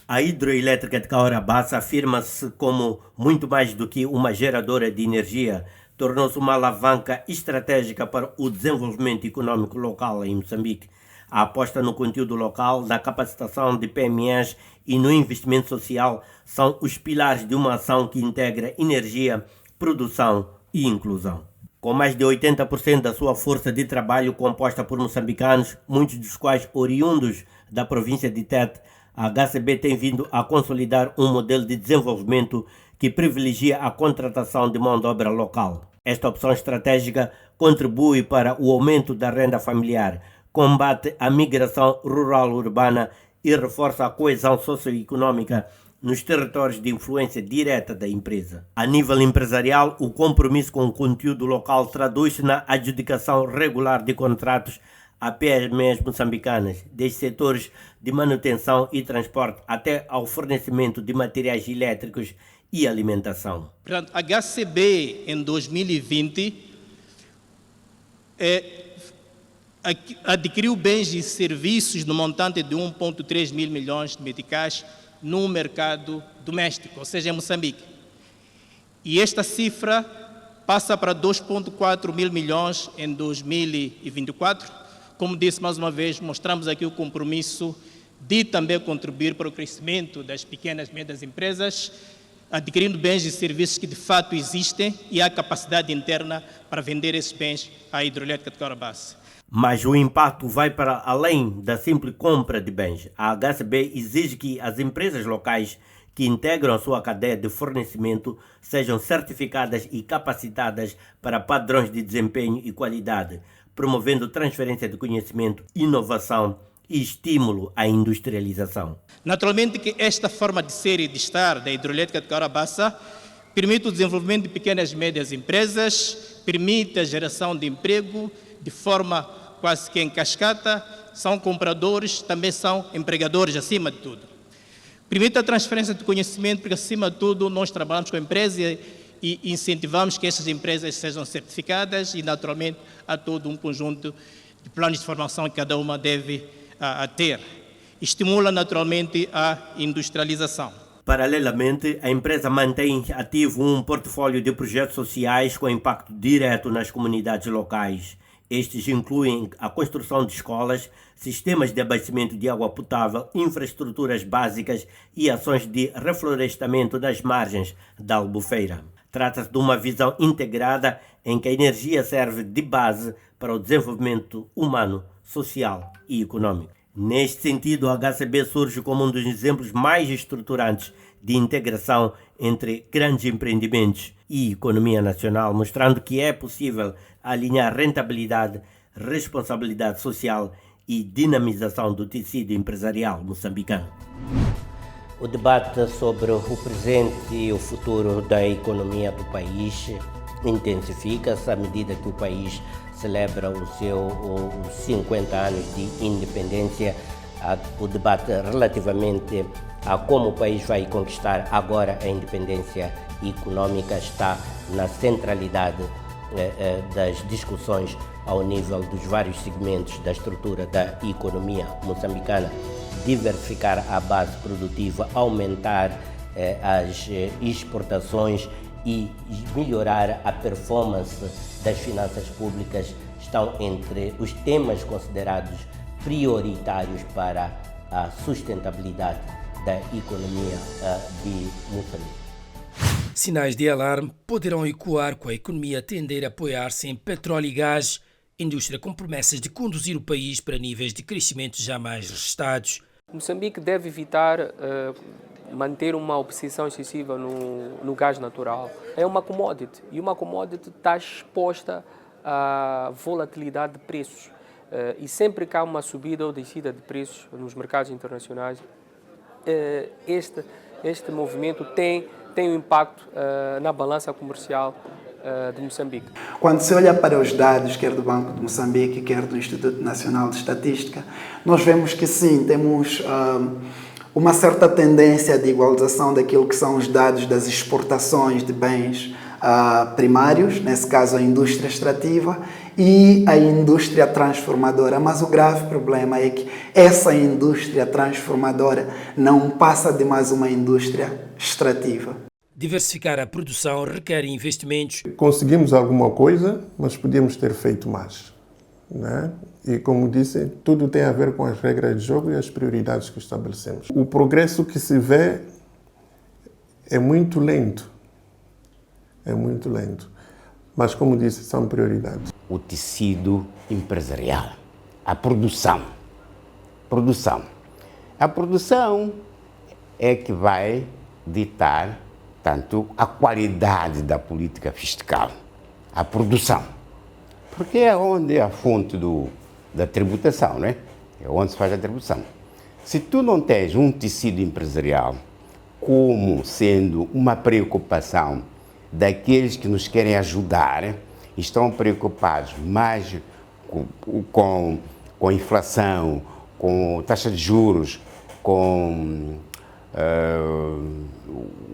Speaker 3: A hidroelétrica de Cahora-Bassa afirma-se como muito mais do que uma geradora de energia, tornou-se uma alavanca estratégica para o desenvolvimento econômico local em Moçambique. A aposta no conteúdo local, na capacitação de PMEs e no investimento social são os pilares de uma ação que integra energia, produção e inclusão. Com mais de 80% da sua força de trabalho composta por moçambicanos, muitos dos quais oriundos da província de Tete, a HCB tem vindo a consolidar um modelo de desenvolvimento que privilegia a contratação de mão de obra local. Esta opção estratégica contribui para o aumento da renda familiar, combate a migração rural-urbana e reforça a coesão socioeconômica nos territórios de influência direta da empresa. A nível empresarial, o compromisso com o conteúdo local traduz-se na adjudicação regular de contratos a PMEs moçambicanas, desde setores de manutenção e transporte até ao fornecimento de materiais elétricos e alimentação.
Speaker 5: Portanto, a HCB em 2020 adquiriu bens e serviços no montante de 1,3 mil milhões de meticais no mercado doméstico, ou seja, em Moçambique. E esta cifra passa para 2,4 mil milhões em 2024. Como disse mais uma vez, mostramos aqui o compromisso de também contribuir para o crescimento das pequenas e médias empresas, adquirindo bens e serviços que de fato existem e há capacidade interna para vender esses bens à hidroelétrica de Cahora-Bassa.
Speaker 3: Mas o impacto vai para além da simples compra de bens. A HCB exige que as empresas locais que integram a sua cadeia de fornecimento sejam certificadas e capacitadas para padrões de desempenho e qualidade, promovendo transferência de conhecimento, inovação e estímulo à industrialização.
Speaker 5: Naturalmente que esta forma de ser e de estar da hidroelétrica de Cahora-Bassa permite o desenvolvimento de pequenas e médias empresas, permite a geração de emprego de forma quase que em cascata, são compradores, também são empregadores, acima de tudo. Permite a transferência de conhecimento, porque acima de tudo nós trabalhamos com empresas e incentivamos que essas empresas sejam certificadas e naturalmente há todo um conjunto de planos de formação que cada uma deve ter. Estimula naturalmente a industrialização.
Speaker 3: Paralelamente, a empresa mantém ativo um portfólio de projetos sociais com impacto direto nas comunidades locais. Estes incluem a construção de escolas, sistemas de abastecimento de água potável, infraestruturas básicas e ações de reflorestamento das margens da Albufeira. Trata-se de uma visão integrada em que a energia serve de base para o desenvolvimento humano, social e econômico. Neste sentido, a HCB surge como um dos exemplos mais estruturantes de integração entre grandes empreendimentos e economia nacional, mostrando que é possível alinhar rentabilidade, responsabilidade social e dinamização do tecido empresarial moçambicano. O debate sobre o presente e o futuro da economia do país intensifica-se à medida que o país celebra os 50 anos de independência. O debate relativamente a como o país vai conquistar agora a independência econômica está na centralidade das discussões ao nível dos vários segmentos da estrutura da economia moçambicana. Diversificar a base produtiva, aumentar as exportações e melhorar a performance das finanças públicas estão entre os temas considerados prioritários para a sustentabilidade da economia de Moçambique.
Speaker 9: Sinais de alarme poderão ecoar com a economia tender a apoiar-se em petróleo e gás, indústria com promessas de conduzir o país para níveis de crescimento jamais registados.
Speaker 10: Moçambique deve evitar manter uma obsessão excessiva no gás natural. É uma commodity e uma commodity está exposta à volatilidade de preços. E sempre que há uma subida ou descida de preços nos mercados internacionais, este movimento tem um impacto na balança comercial de Moçambique.
Speaker 11: Quando se olha para os dados, quer do Banco de Moçambique, quer do Instituto Nacional de Estatística, nós vemos que sim, temos uma certa tendência de igualização daquilo que são os dados das exportações de bens primários, nesse caso a indústria extrativa, e a indústria transformadora. Mas o grave problema é que essa indústria transformadora não passa de mais uma indústria extrativa.
Speaker 9: Diversificar a produção requer investimentos.
Speaker 12: Conseguimos alguma coisa, mas podíamos ter feito mais, né? E como disse, tudo tem a ver com as regras de jogo e as prioridades que estabelecemos. O progresso que se vê é muito lento. É muito lento. Mas, como disse, são prioridades.
Speaker 13: O tecido empresarial, a produção. A produção é que vai ditar tanto a qualidade da política fiscal, a produção. Porque é onde é a fonte da tributação, né? É onde se faz a tributação. Se tu não tens um tecido empresarial como sendo uma preocupação daqueles que nos querem ajudar, estão preocupados mais com inflação, com taxa de juros, com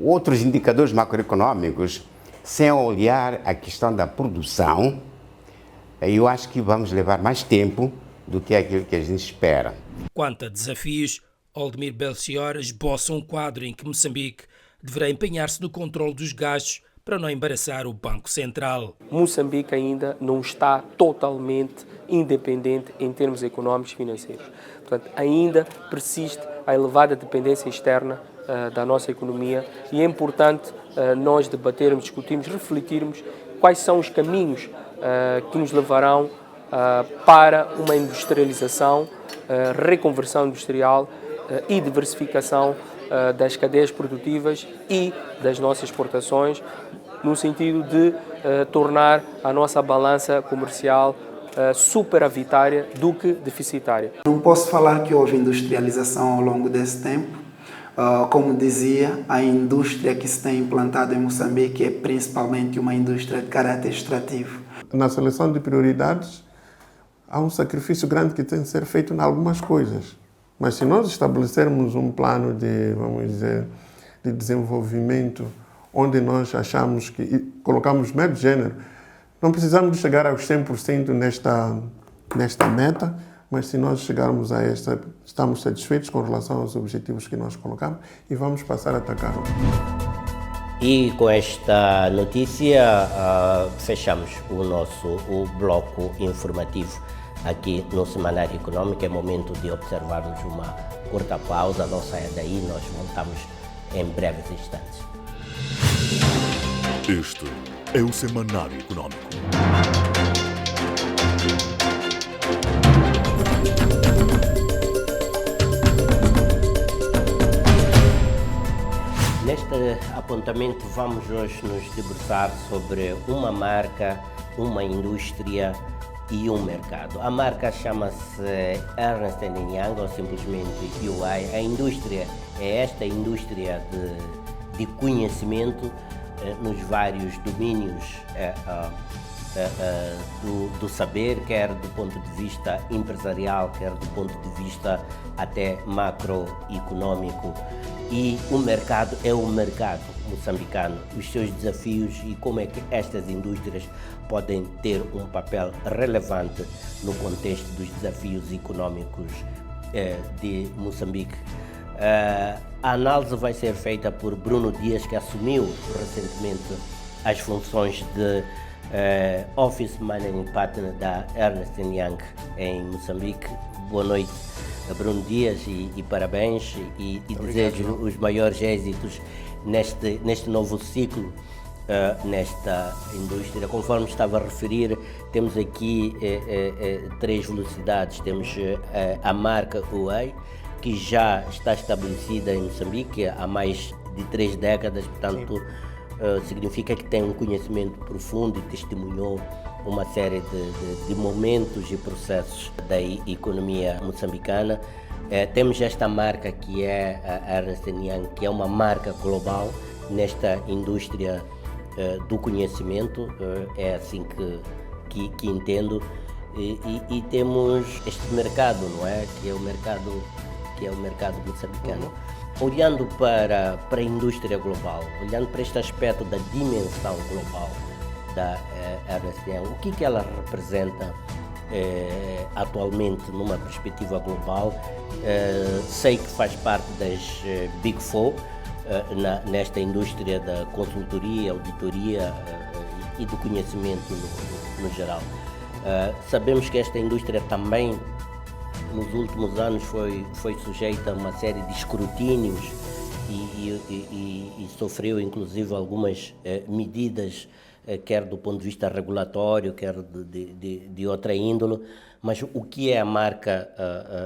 Speaker 13: outros indicadores macroeconômicos, sem olhar a questão da produção, eu acho que vamos levar mais tempo do que aquilo que a gente espera.
Speaker 9: Quanto a desafios, Aldemir Belchior esboça um quadro em que Moçambique deverá empenhar-se no controle dos gastos para não embaraçar o Banco Central.
Speaker 10: Moçambique ainda não está totalmente independente em termos económicos e financeiros. Portanto, ainda persiste a elevada dependência externa da nossa economia e é importante nós debatermos, discutirmos, refletirmos quais são os caminhos que nos levarão para uma industrialização, reconversão industrial e diversificação das cadeias produtivas e das nossas exportações, no sentido de tornar a nossa balança comercial superavitária do que deficitária.
Speaker 11: Não posso falar que houve industrialização ao longo desse tempo. Como dizia, a indústria que se tem implantado em Moçambique é principalmente uma indústria de caráter extrativo.
Speaker 12: Na seleção de prioridades, há um sacrifício grande que tem de ser feito em algumas coisas. Mas se nós estabelecermos um plano de, vamos dizer, de desenvolvimento, onde nós achamos que colocamos médio gênero, não precisamos de chegar aos 100% nesta meta, mas se nós chegarmos a esta, estamos satisfeitos com relação aos objetivos que nós colocamos e vamos passar a atacar.
Speaker 3: E com esta notícia fechamos o bloco informativo aqui no Semanário Econômico. É momento de observarmos uma curta pausa, não saia daí, nós voltamos em breves instantes.
Speaker 1: Este é o Semanário Econômico.
Speaker 3: Neste apontamento vamos hoje nos debruçar sobre uma marca, uma indústria e um mercado. A marca chama-se Ernst & Young, ou simplesmente UI. A indústria é esta indústria de conhecimento nos vários domínios do saber, quer do ponto de vista empresarial, quer do ponto de vista até macroeconômico. E o mercado é o mercado moçambicano, os seus desafios e como é que estas indústrias podem ter um papel relevante no contexto dos desafios econômicos de Moçambique. A análise vai ser feita por Bruno Dias, que assumiu recentemente as funções de Office Managing Partner da Ernst & Young em Moçambique. Boa noite, Bruno Dias, e parabéns e desejo os maiores êxitos neste novo ciclo nesta indústria. Conforme estava a referir, temos aqui 3 velocidades. Temos a marca UI, que já está estabelecida em Moçambique há mais de 3 décadas, portanto significa que tem um conhecimento profundo e testemunhou uma série de momentos e processos da economia moçambicana. Temos esta marca que é a Ernst & Young, que é uma marca global nesta indústria do conhecimento, é assim que entendo, e temos este mercado, não é? Que é o mercado moçambicano. Olhando para a indústria global, olhando para este aspecto da dimensão global da Ernst Young, o que ela representa atualmente numa perspectiva global? Sei que faz parte das Big Four nesta indústria da consultoria, auditoria e do conhecimento no geral. Sabemos que esta indústria também nos últimos anos foi sujeita a uma série de escrutínios e sofreu inclusive algumas medidas, quer do ponto de vista regulatório, quer de outra índole. Mas o que é a marca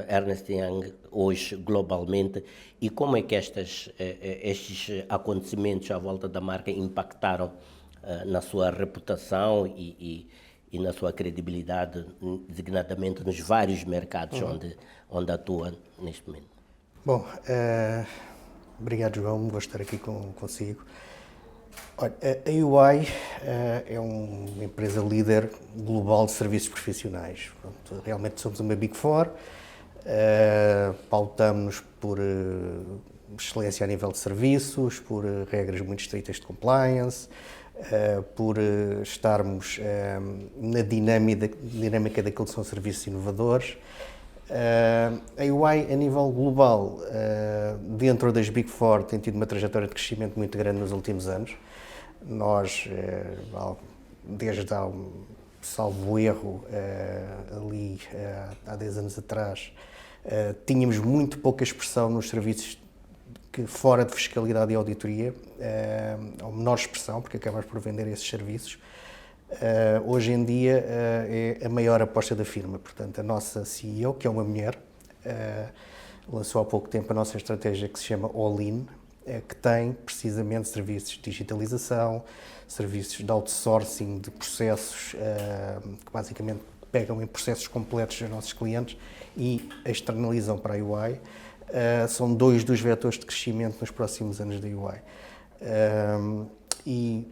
Speaker 3: Ernst Young hoje globalmente e como é que estes acontecimentos à volta da marca impactaram na sua reputação e na sua credibilidade, designadamente nos vários mercados onde atua neste momento?
Speaker 14: Bom, obrigado, João, vou estar aqui consigo. Olha, a UI é uma empresa líder global de serviços profissionais. Pronto, realmente somos uma Big Four, pautamos-nos por excelência a nível de serviços, por regras muito estritas de compliance, por estarmos na dinâmica daquilo que são serviços inovadores. A UI, a nível global, dentro das Big Four, tem tido uma trajetória de crescimento muito grande nos últimos anos. Nós, desde salvo erro, ali há 10 anos atrás, tínhamos muito pouca expressão nos serviços que fora de fiscalidade e auditoria, ou menor expressão, porque acabamos por vender esses serviços. Hoje em dia é a maior aposta da firma. Portanto, a nossa CEO, que é uma mulher, lançou há pouco tempo a nossa estratégia que se chama All-In, que tem precisamente serviços de digitalização, serviços de outsourcing de processos, que basicamente pegam em processos completos dos nossos clientes e externalizam para a UI. São dois dos vetores de crescimento nos próximos anos da UI. E,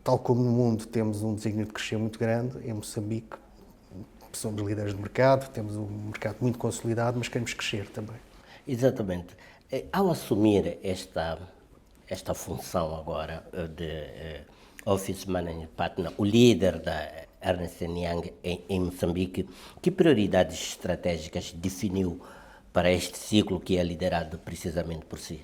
Speaker 14: tal como no mundo temos um desígnio de crescer muito grande, em Moçambique somos líderes de mercado, temos um mercado muito consolidado, mas queremos crescer também.
Speaker 3: Exatamente. Ao assumir esta função agora de Office Managing Partner, o líder da Ernst Young em Moçambique, que prioridades estratégicas definiu para este ciclo que é liderado precisamente por si?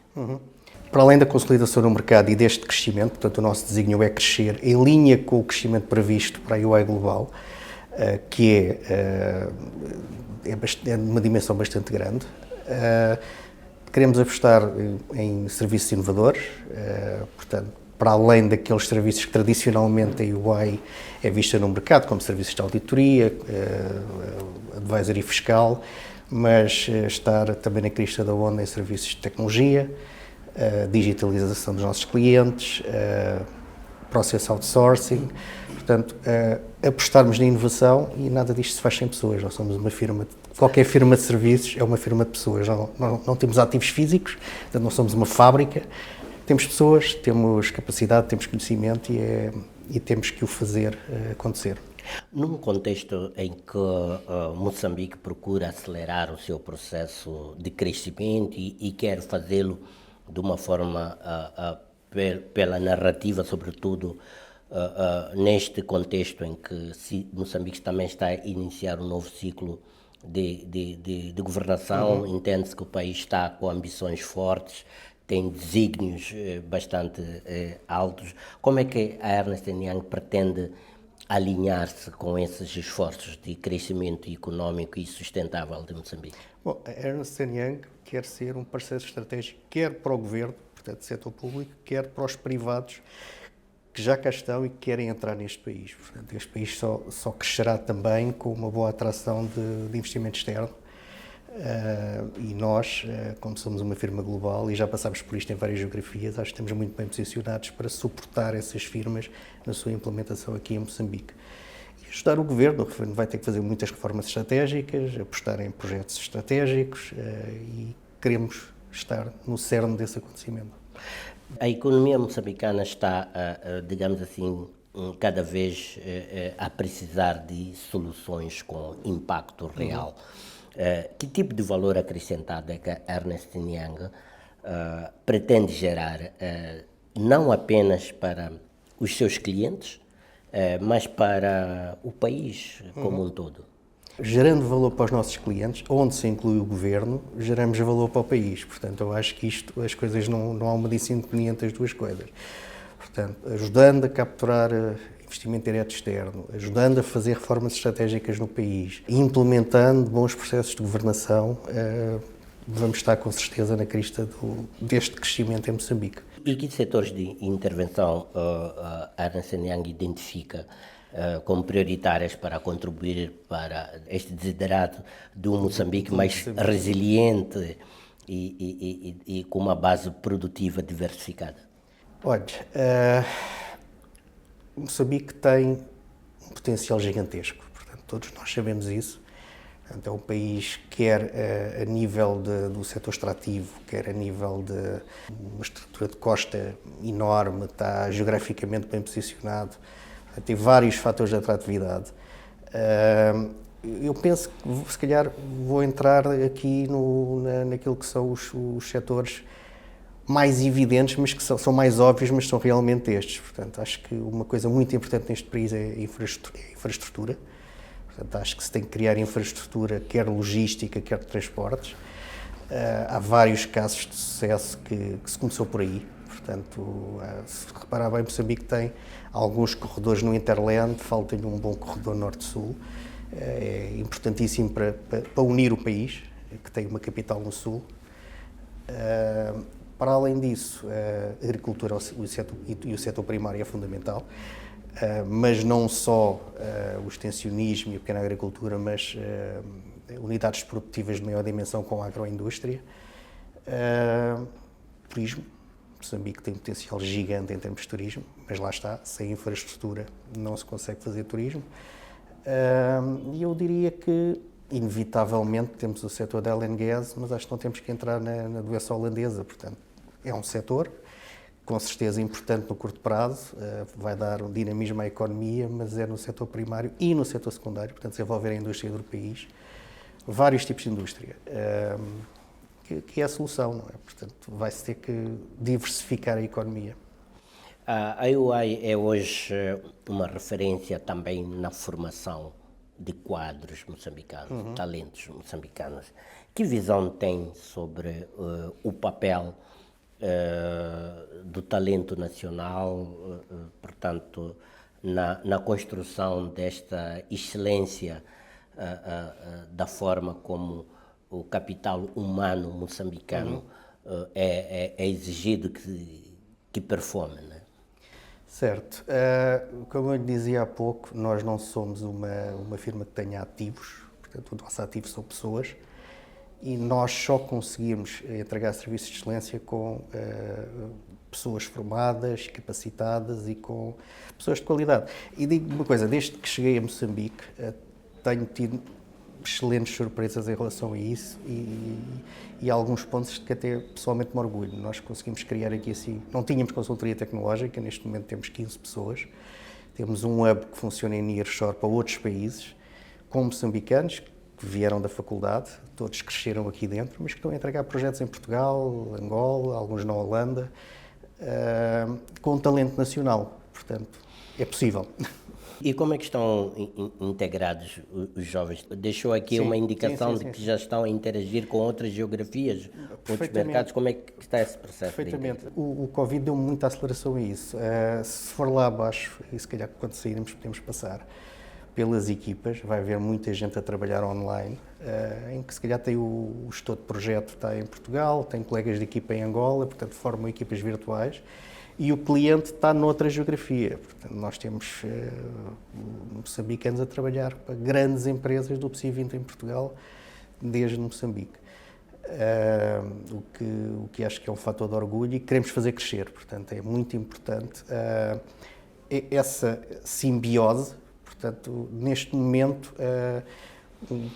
Speaker 14: Para além da consolidação no mercado e deste crescimento, portanto, o nosso desígnio é crescer em linha com o crescimento previsto para a UI Global, que é de uma dimensão bastante grande. Queremos apostar em serviços inovadores, portanto, para além daqueles serviços que tradicionalmente a UI é vista no mercado, como serviços de auditoria, advisory fiscal, mas estar também na crista da onda em serviços de tecnologia, digitalização dos nossos clientes, processo outsourcing, portanto, apostarmos na inovação e nada disto se faz sem pessoas. Nós somos uma firma, qualquer firma de serviços é uma firma de pessoas, não temos ativos físicos, portanto não somos uma fábrica, temos pessoas, temos capacidade, temos conhecimento e temos que o fazer acontecer.
Speaker 3: Num contexto em que Moçambique procura acelerar o seu processo de crescimento e quer fazê-lo de uma forma pela narrativa, sobretudo neste contexto em que Moçambique também está a iniciar um novo ciclo de governação, entende-se que o país está com ambições fortes, tem desígnios bastante altos. Como é que a Ernst Young pretende alinhar-se com esses esforços de crescimento económico e sustentável de Moçambique?
Speaker 14: Bom, a Ernst Young quer ser um parceiro estratégico, quer para o governo, portanto, setor público, quer para os privados que já cá estão e que querem entrar neste país. Portanto, este país só crescerá também com uma boa atração de investimento externo. E nós, como somos uma firma global e já passámos por isto em várias geografias, acho que estamos muito bem posicionados para suportar essas firmas na sua implementação aqui em Moçambique. E ajudar o governo vai ter que fazer muitas reformas estratégicas, apostar em projetos estratégicos e queremos estar no cerne desse acontecimento.
Speaker 3: A economia moçambicana está, digamos assim, cada vez a precisar de soluções com impacto real. Que tipo de valor acrescentado é que a Ernst Young pretende gerar, não apenas para os seus clientes, mas para o país como um todo.
Speaker 14: Gerando valor para os nossos clientes, onde se inclui o governo, geramos valor para o país. Portanto, eu acho que as coisas não há uma discernimento das duas coisas. Portanto, ajudando a capturar investimento direto externo, ajudando a fazer reformas estratégicas no país, implementando bons processos de governação, vamos estar com certeza na crista deste crescimento em Moçambique.
Speaker 3: E que setores de intervenção a Ernst & Young identifica como prioritárias para contribuir para este desiderado de um Moçambique mais resiliente e com uma base produtiva diversificada?
Speaker 14: Olha, Moçambique tem um potencial gigantesco, portanto, todos nós sabemos isso. Portanto, é um país, quer a nível do setor extrativo, quer a nível de uma estrutura de costa enorme, está geograficamente bem posicionado, tem vários fatores de atratividade. Eu penso que, se calhar, vou entrar aqui naquilo que são os setores mais evidentes, mas que são mais óbvios, mas são realmente estes. Portanto, acho que uma coisa muito importante neste país é a infraestrutura. Portanto, acho que se tem que criar infraestrutura, quer logística, quer de transportes. Há vários casos de sucesso que se começou por aí. Portanto, se reparar bem, Moçambique tem alguns corredores no Interland, falta-lhe um bom corredor norte-sul. É importantíssimo para unir o país, que tem uma capital no sul. Para além disso, a agricultura e o setor primário é fundamental, mas não só o extensionismo e a pequena agricultura, mas unidades produtivas de maior dimensão com a agroindústria. Turismo. Moçambique tem um potencial gigante em termos de turismo, mas lá está, sem infraestrutura não se consegue fazer turismo. E eu diria que, inevitavelmente, temos o setor da oil and gas, mas acho que não temos que entrar na doença holandesa. Portanto, é um setor, com certeza importante no curto prazo, vai dar um dinamismo à economia, mas é no setor primário e no setor secundário, portanto, desenvolver a indústria do país, vários tipos de indústria. Que é a solução, não é? Portanto, vai-se ter que diversificar a economia.
Speaker 3: A UI é hoje uma referência também na formação de quadros moçambicanos, talentos moçambicanos. Que visão tem sobre o papel do talento nacional, portanto, na construção desta excelência da forma como o capital humano moçambicano é exigido que performe, né?
Speaker 14: Certo. Como eu lhe dizia há pouco, nós não somos uma firma que tenha ativos, portanto, o nosso ativo são pessoas, e nós só conseguimos entregar serviços de excelência com pessoas formadas, capacitadas e com pessoas de qualidade. E digo uma coisa, desde que cheguei a Moçambique, tenho tido excelentes surpresas em relação a isso e alguns pontos que até pessoalmente me orgulho. Nós conseguimos criar aqui assim, não tínhamos consultoria tecnológica, neste momento temos 15 pessoas, temos um hub que funciona em nearshore para outros países, com moçambicanos que vieram da faculdade, todos cresceram aqui dentro, mas que estão a entregar projetos em Portugal, Angola, alguns na Holanda, com talento nacional. Portanto, é possível.
Speaker 3: E como é que estão integrados os jovens? Deixou aqui uma indicação de que já estão a interagir com outras geografias, outros mercados. Como é que está esse processo?
Speaker 14: Perfeitamente. O Covid deu muita aceleração a isso. Se for lá abaixo, e se calhar quando sairmos podemos passar pelas equipas, vai haver muita gente a trabalhar online, em que se calhar tem o gestor de projeto está em Portugal, tem colegas de equipa em Angola, portanto formam equipas virtuais, e o cliente está noutra geografia. Portanto, nós temos moçambicanos a trabalhar para grandes empresas do PSI 20 em Portugal, desde Moçambique. O que acho que é um fator de orgulho e que queremos fazer crescer. Portanto, é muito importante essa simbiose. Portanto, neste momento,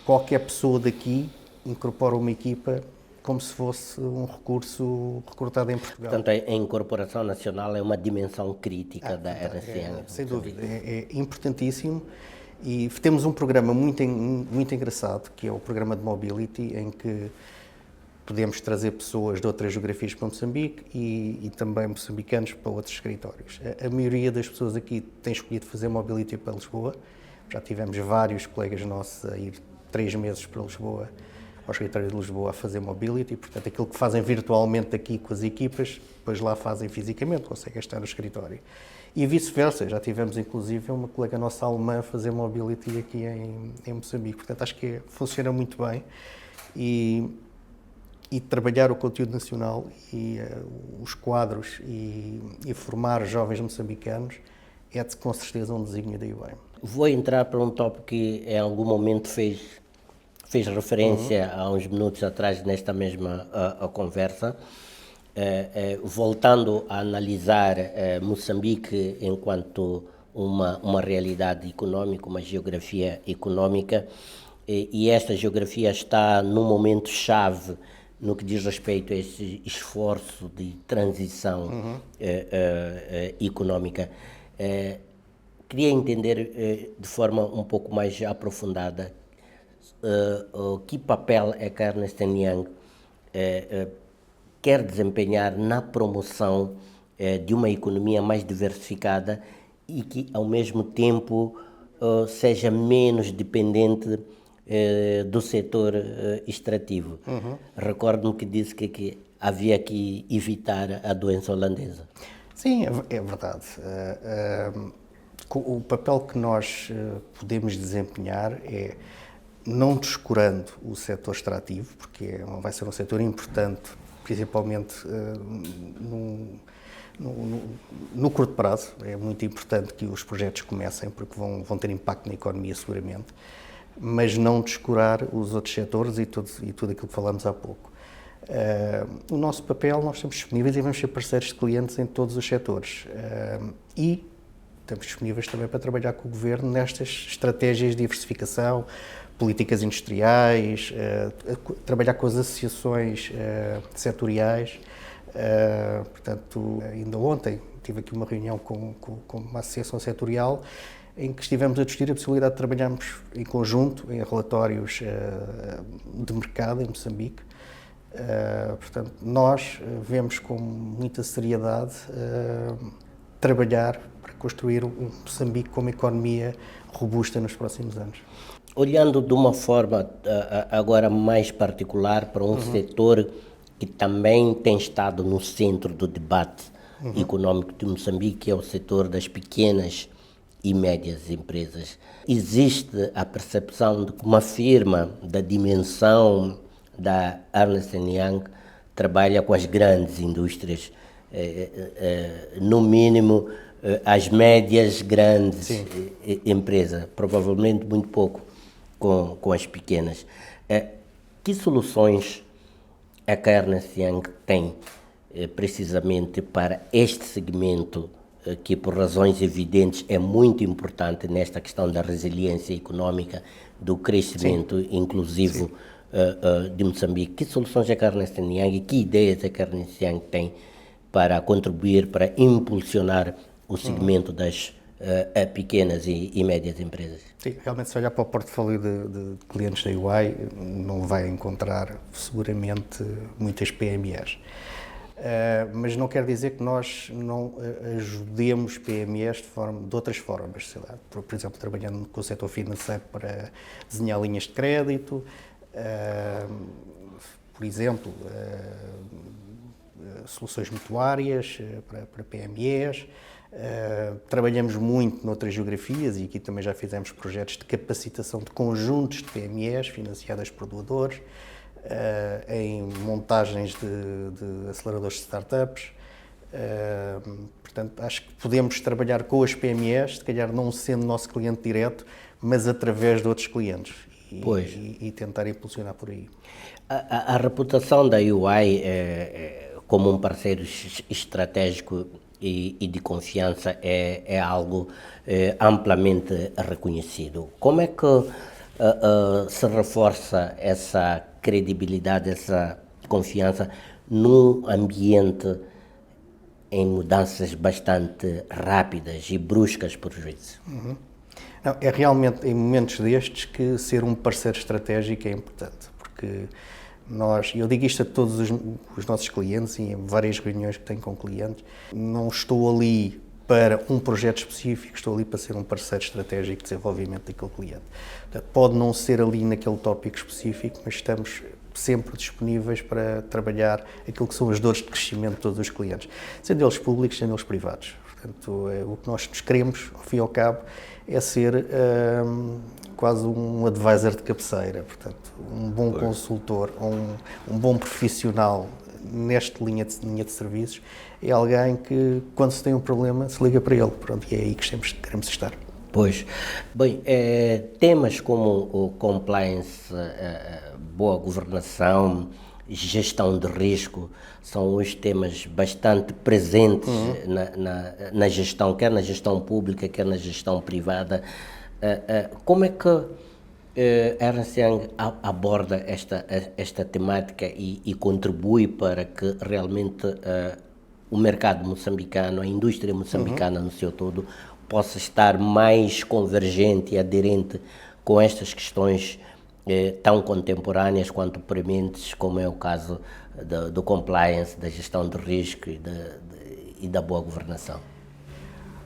Speaker 14: qualquer pessoa daqui incorpora uma equipa como se fosse um recurso recrutado em Portugal.
Speaker 3: Portanto, a incorporação nacional é uma dimensão crítica da RCN.
Speaker 14: Sem dúvida, é importantíssimo. E temos um programa muito engraçado, que é o programa de Mobility, em que podemos trazer pessoas de outras geografias para Moçambique e também moçambicanos para outros escritórios. A maioria das pessoas aqui tem escolhido fazer mobility para Lisboa. Já tivemos vários colegas nossos a ir 3 meses para Lisboa, ao escritório de Lisboa, a fazer mobility. Portanto, aquilo que fazem virtualmente aqui com as equipas, depois lá fazem fisicamente, conseguem estar no escritório. E vice-versa, já tivemos inclusive uma colega nossa alemã a fazer mobility aqui em Moçambique. Portanto, acho que funciona muito bem. E trabalhar o conteúdo nacional e os quadros e formar jovens moçambicanos é com certeza um desígnio da UI.
Speaker 3: Vou entrar para um tópico que em algum momento fez referência há uns minutos atrás nesta mesma conversa, voltando a analisar Moçambique enquanto uma realidade económica, uma geografia económica, e esta geografia está num momento chave no que diz respeito a esse esforço de transição económica. Queria entender de forma um pouco mais aprofundada que papel é que a Ernst & Young quer desempenhar na promoção de uma economia mais diversificada e que, ao mesmo tempo, seja menos dependente do setor extrativo. Recordo-me que disse que havia que evitar a doença holandesa.
Speaker 14: Sim, é verdade. O papel que nós podemos desempenhar é não descurando o setor extrativo, porque vai ser um setor importante, principalmente no curto prazo. É muito importante que os projetos comecem, porque vão ter impacto na economia seguramente, mas não descurar os outros setores e tudo aquilo que falamos há pouco. O nosso papel, nós estamos disponíveis e vamos ser parceiros de clientes em todos os setores. E estamos disponíveis também para trabalhar com o Governo nestas estratégias de diversificação, políticas industriais, trabalhar com as associações setoriais. Portanto, ainda ontem tive aqui uma reunião com uma associação setorial em que estivemos a discutir a possibilidade de trabalharmos em conjunto em relatórios de mercado em Moçambique. Portanto, nós vemos com muita seriedade trabalhar para construir um Moçambique com uma economia robusta nos próximos anos.
Speaker 3: Olhando de uma forma agora mais particular para um setor que também tem estado no centro do debate econômico de Moçambique, que é o setor das pequenas e médias empresas. Existe a percepção de que uma firma da dimensão da Ernst & Young trabalha com as grandes indústrias, no mínimo as médias grandes empresas, provavelmente muito pouco com as pequenas. Que soluções a Ernst & Young tem precisamente para este segmento que, por razões evidentes, é muito importante nesta questão da resiliência económica, do crescimento inclusivo de Moçambique? Que soluções a Ernst & Young e que ideias a Ernst & Young tem para contribuir, para impulsionar o segmento das pequenas e médias empresas?
Speaker 14: Sim, realmente, se olhar para o portfólio de clientes da UI, não vai encontrar seguramente muitas PMEs. Mas não quer dizer que nós não ajudemos PMEs de outras formas, sei lá, por exemplo, trabalhando com o setor financeiro para desenhar linhas de crédito, por exemplo, soluções mutuárias para PMEs. Trabalhamos muito noutras geografias e aqui também já fizemos projetos de capacitação de conjuntos de PMEs financiadas por doadores, em montagens de aceleradores de startups. Portanto, acho que podemos trabalhar com as PMEs, se calhar não sendo nosso cliente direto, mas através de outros clientes e tentar impulsionar por aí.
Speaker 3: A reputação da UI como um parceiro estratégico e de confiança é algo amplamente reconhecido. Como é que se reforça essa credibilidade, essa confiança num ambiente em mudanças bastante rápidas e bruscas, por vezes?
Speaker 14: Não, é realmente em momentos destes que ser um parceiro estratégico é importante, porque Eu digo isto a todos os nossos clientes e em várias reuniões que tenho com clientes. Não estou ali para um projeto específico, estou ali para ser um parceiro estratégico de desenvolvimento daquele cliente. Portanto, pode não ser ali naquele tópico específico, mas estamos sempre disponíveis para trabalhar aquilo que são as dores de crescimento de todos os clientes, sendo eles públicos, sendo eles privados. Portanto, o que nós nos queremos, ao fim e ao cabo, é ser quase um advisor de cabeceira, portanto, um bom consultor, um bom profissional nesta linha de serviços, é alguém que, quando se tem um problema, se liga para ele. Pronto, e é aí que queremos estar.
Speaker 3: Pois. Bem, temas como o compliance, boa governação, gestão de risco, são os temas bastante presentes na gestão, quer na gestão pública, quer na gestão privada. Como é que a Ernst Young aborda esta temática e contribui para que realmente o mercado moçambicano, a indústria moçambicana no seu todo, possa estar mais convergente e aderente com estas questões tão contemporâneas quanto prementes, como é o caso do compliance, da gestão de risco e da boa governação?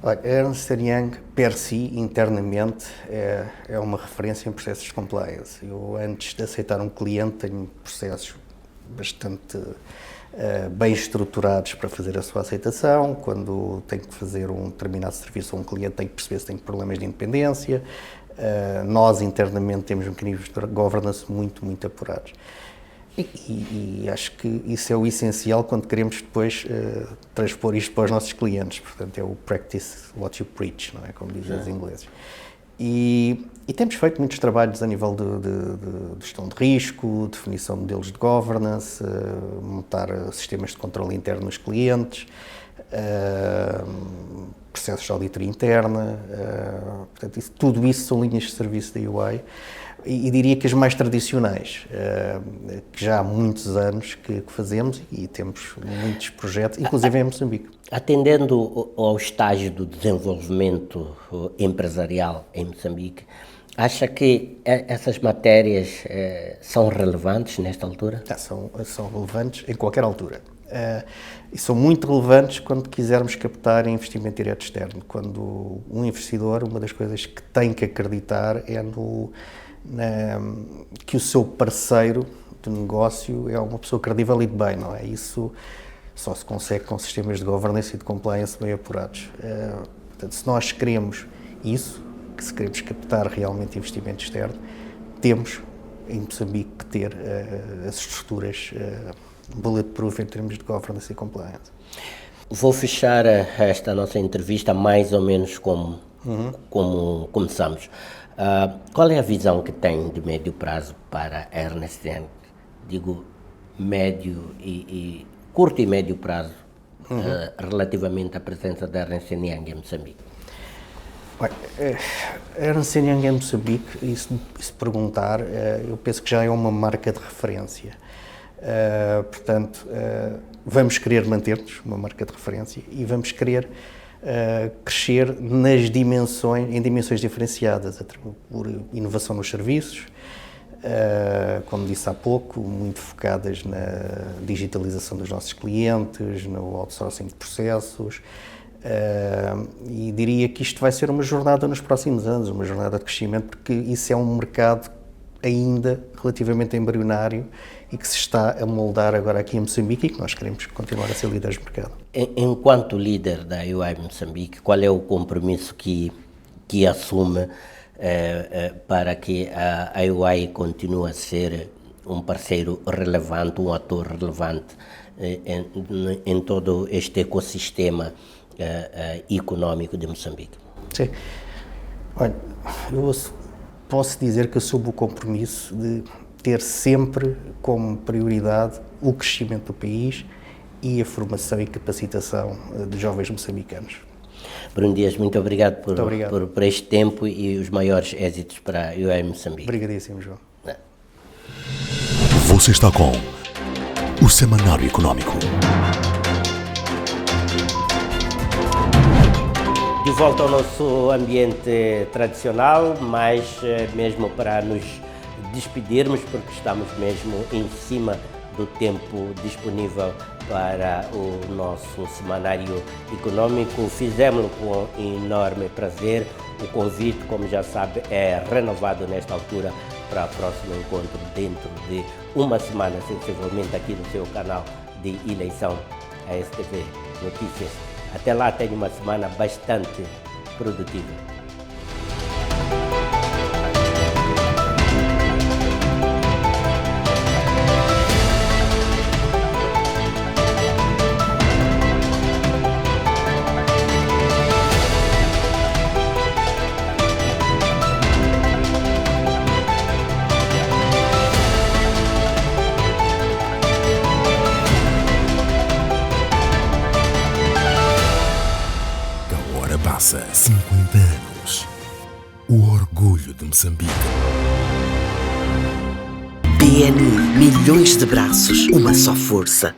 Speaker 14: Olha, a Ernst Young, per si, internamente, é uma referência em processos de compliance. Eu, antes de aceitar um cliente, tenho processos bastante bem estruturados para fazer a sua aceitação. Quando tenho que fazer um determinado serviço a um cliente, tenho que perceber se tem problemas de independência. Nós, internamente, temos mecanismos de governance muito, muito apurados. E acho que isso é o essencial quando queremos depois transpor isto para os nossos clientes. Portanto, é o practice what you preach, não é? Como dizem os ingleses. E temos feito muitos trabalhos a nível de gestão de risco, definição de modelos de governance, montar sistemas de controle interno nos clientes, processos de auditoria interna, portanto, tudo isso são linhas de serviço da UI. E diria que as mais tradicionais, que já há muitos anos que fazemos e temos muitos projetos, inclusive em Moçambique.
Speaker 3: Atendendo ao estágio do desenvolvimento empresarial em Moçambique, acha que essas matérias são relevantes nesta altura?
Speaker 14: São relevantes em qualquer altura. E são muito relevantes quando quisermos captar investimento direto externo. Quando um investidor, uma das coisas que tem que acreditar é que o seu parceiro de negócio é uma pessoa credível e de bem, não é? Isso só se consegue com sistemas de governance e de compliance bem apurados. Portanto, se nós queremos isso, que se queremos captar realmente investimento externo, temos em Moçambique que ter as estruturas bulletproof em termos de governance e compliance.
Speaker 3: Vou fechar esta nossa entrevista mais ou menos como começamos. Qual é a visão que tem de médio prazo para a Ernst Young? Digo médio e curto e médio prazo, relativamente à presença da Ernst Young em Moçambique.
Speaker 14: A Ernst Young em Moçambique, e se perguntar, eu penso que já é uma marca de referência. Portanto, vamos querer manter-nos uma marca de referência e vamos querer crescer em dimensões diferenciadas, por inovação nos serviços, como disse há pouco, muito focadas na digitalização dos nossos clientes, no outsourcing de processos, e diria que isto vai ser uma jornada nos próximos anos, uma jornada de crescimento, porque isso é um mercado ainda relativamente embrionário e que se está a moldar agora aqui em Moçambique e que nós queremos continuar a ser líderes do mercado.
Speaker 3: Enquanto líder da UI Moçambique, qual é o compromisso que assume para que a UI continue a ser um parceiro relevante, um ator relevante em todo este ecossistema econômico de Moçambique?
Speaker 14: Sim. Olha, eu posso dizer que assumo o compromisso de ter sempre como prioridade o crescimento do país e a formação e capacitação de jovens moçambicanos.
Speaker 3: Bruno Dias, muito obrigado por este tempo e os maiores êxitos para a UI Moçambique.
Speaker 14: Obrigadíssimo, João.
Speaker 1: Você está com o Semanário Econômico.
Speaker 3: De volta ao nosso ambiente tradicional, mas mesmo para nos despedirmos, porque estamos mesmo em cima do tempo disponível para o nosso semanário econômico. Fizemos-lo com enorme prazer. O convite, como já sabe, é renovado nesta altura para o próximo encontro dentro de uma semana, sensivelmente aqui no seu canal de eleição, a STV Notícias. Até lá, tenha uma semana bastante produtiva.
Speaker 7: Passa 50 anos. O orgulho de Moçambique.
Speaker 2: BNI, milhões de braços, uma só força.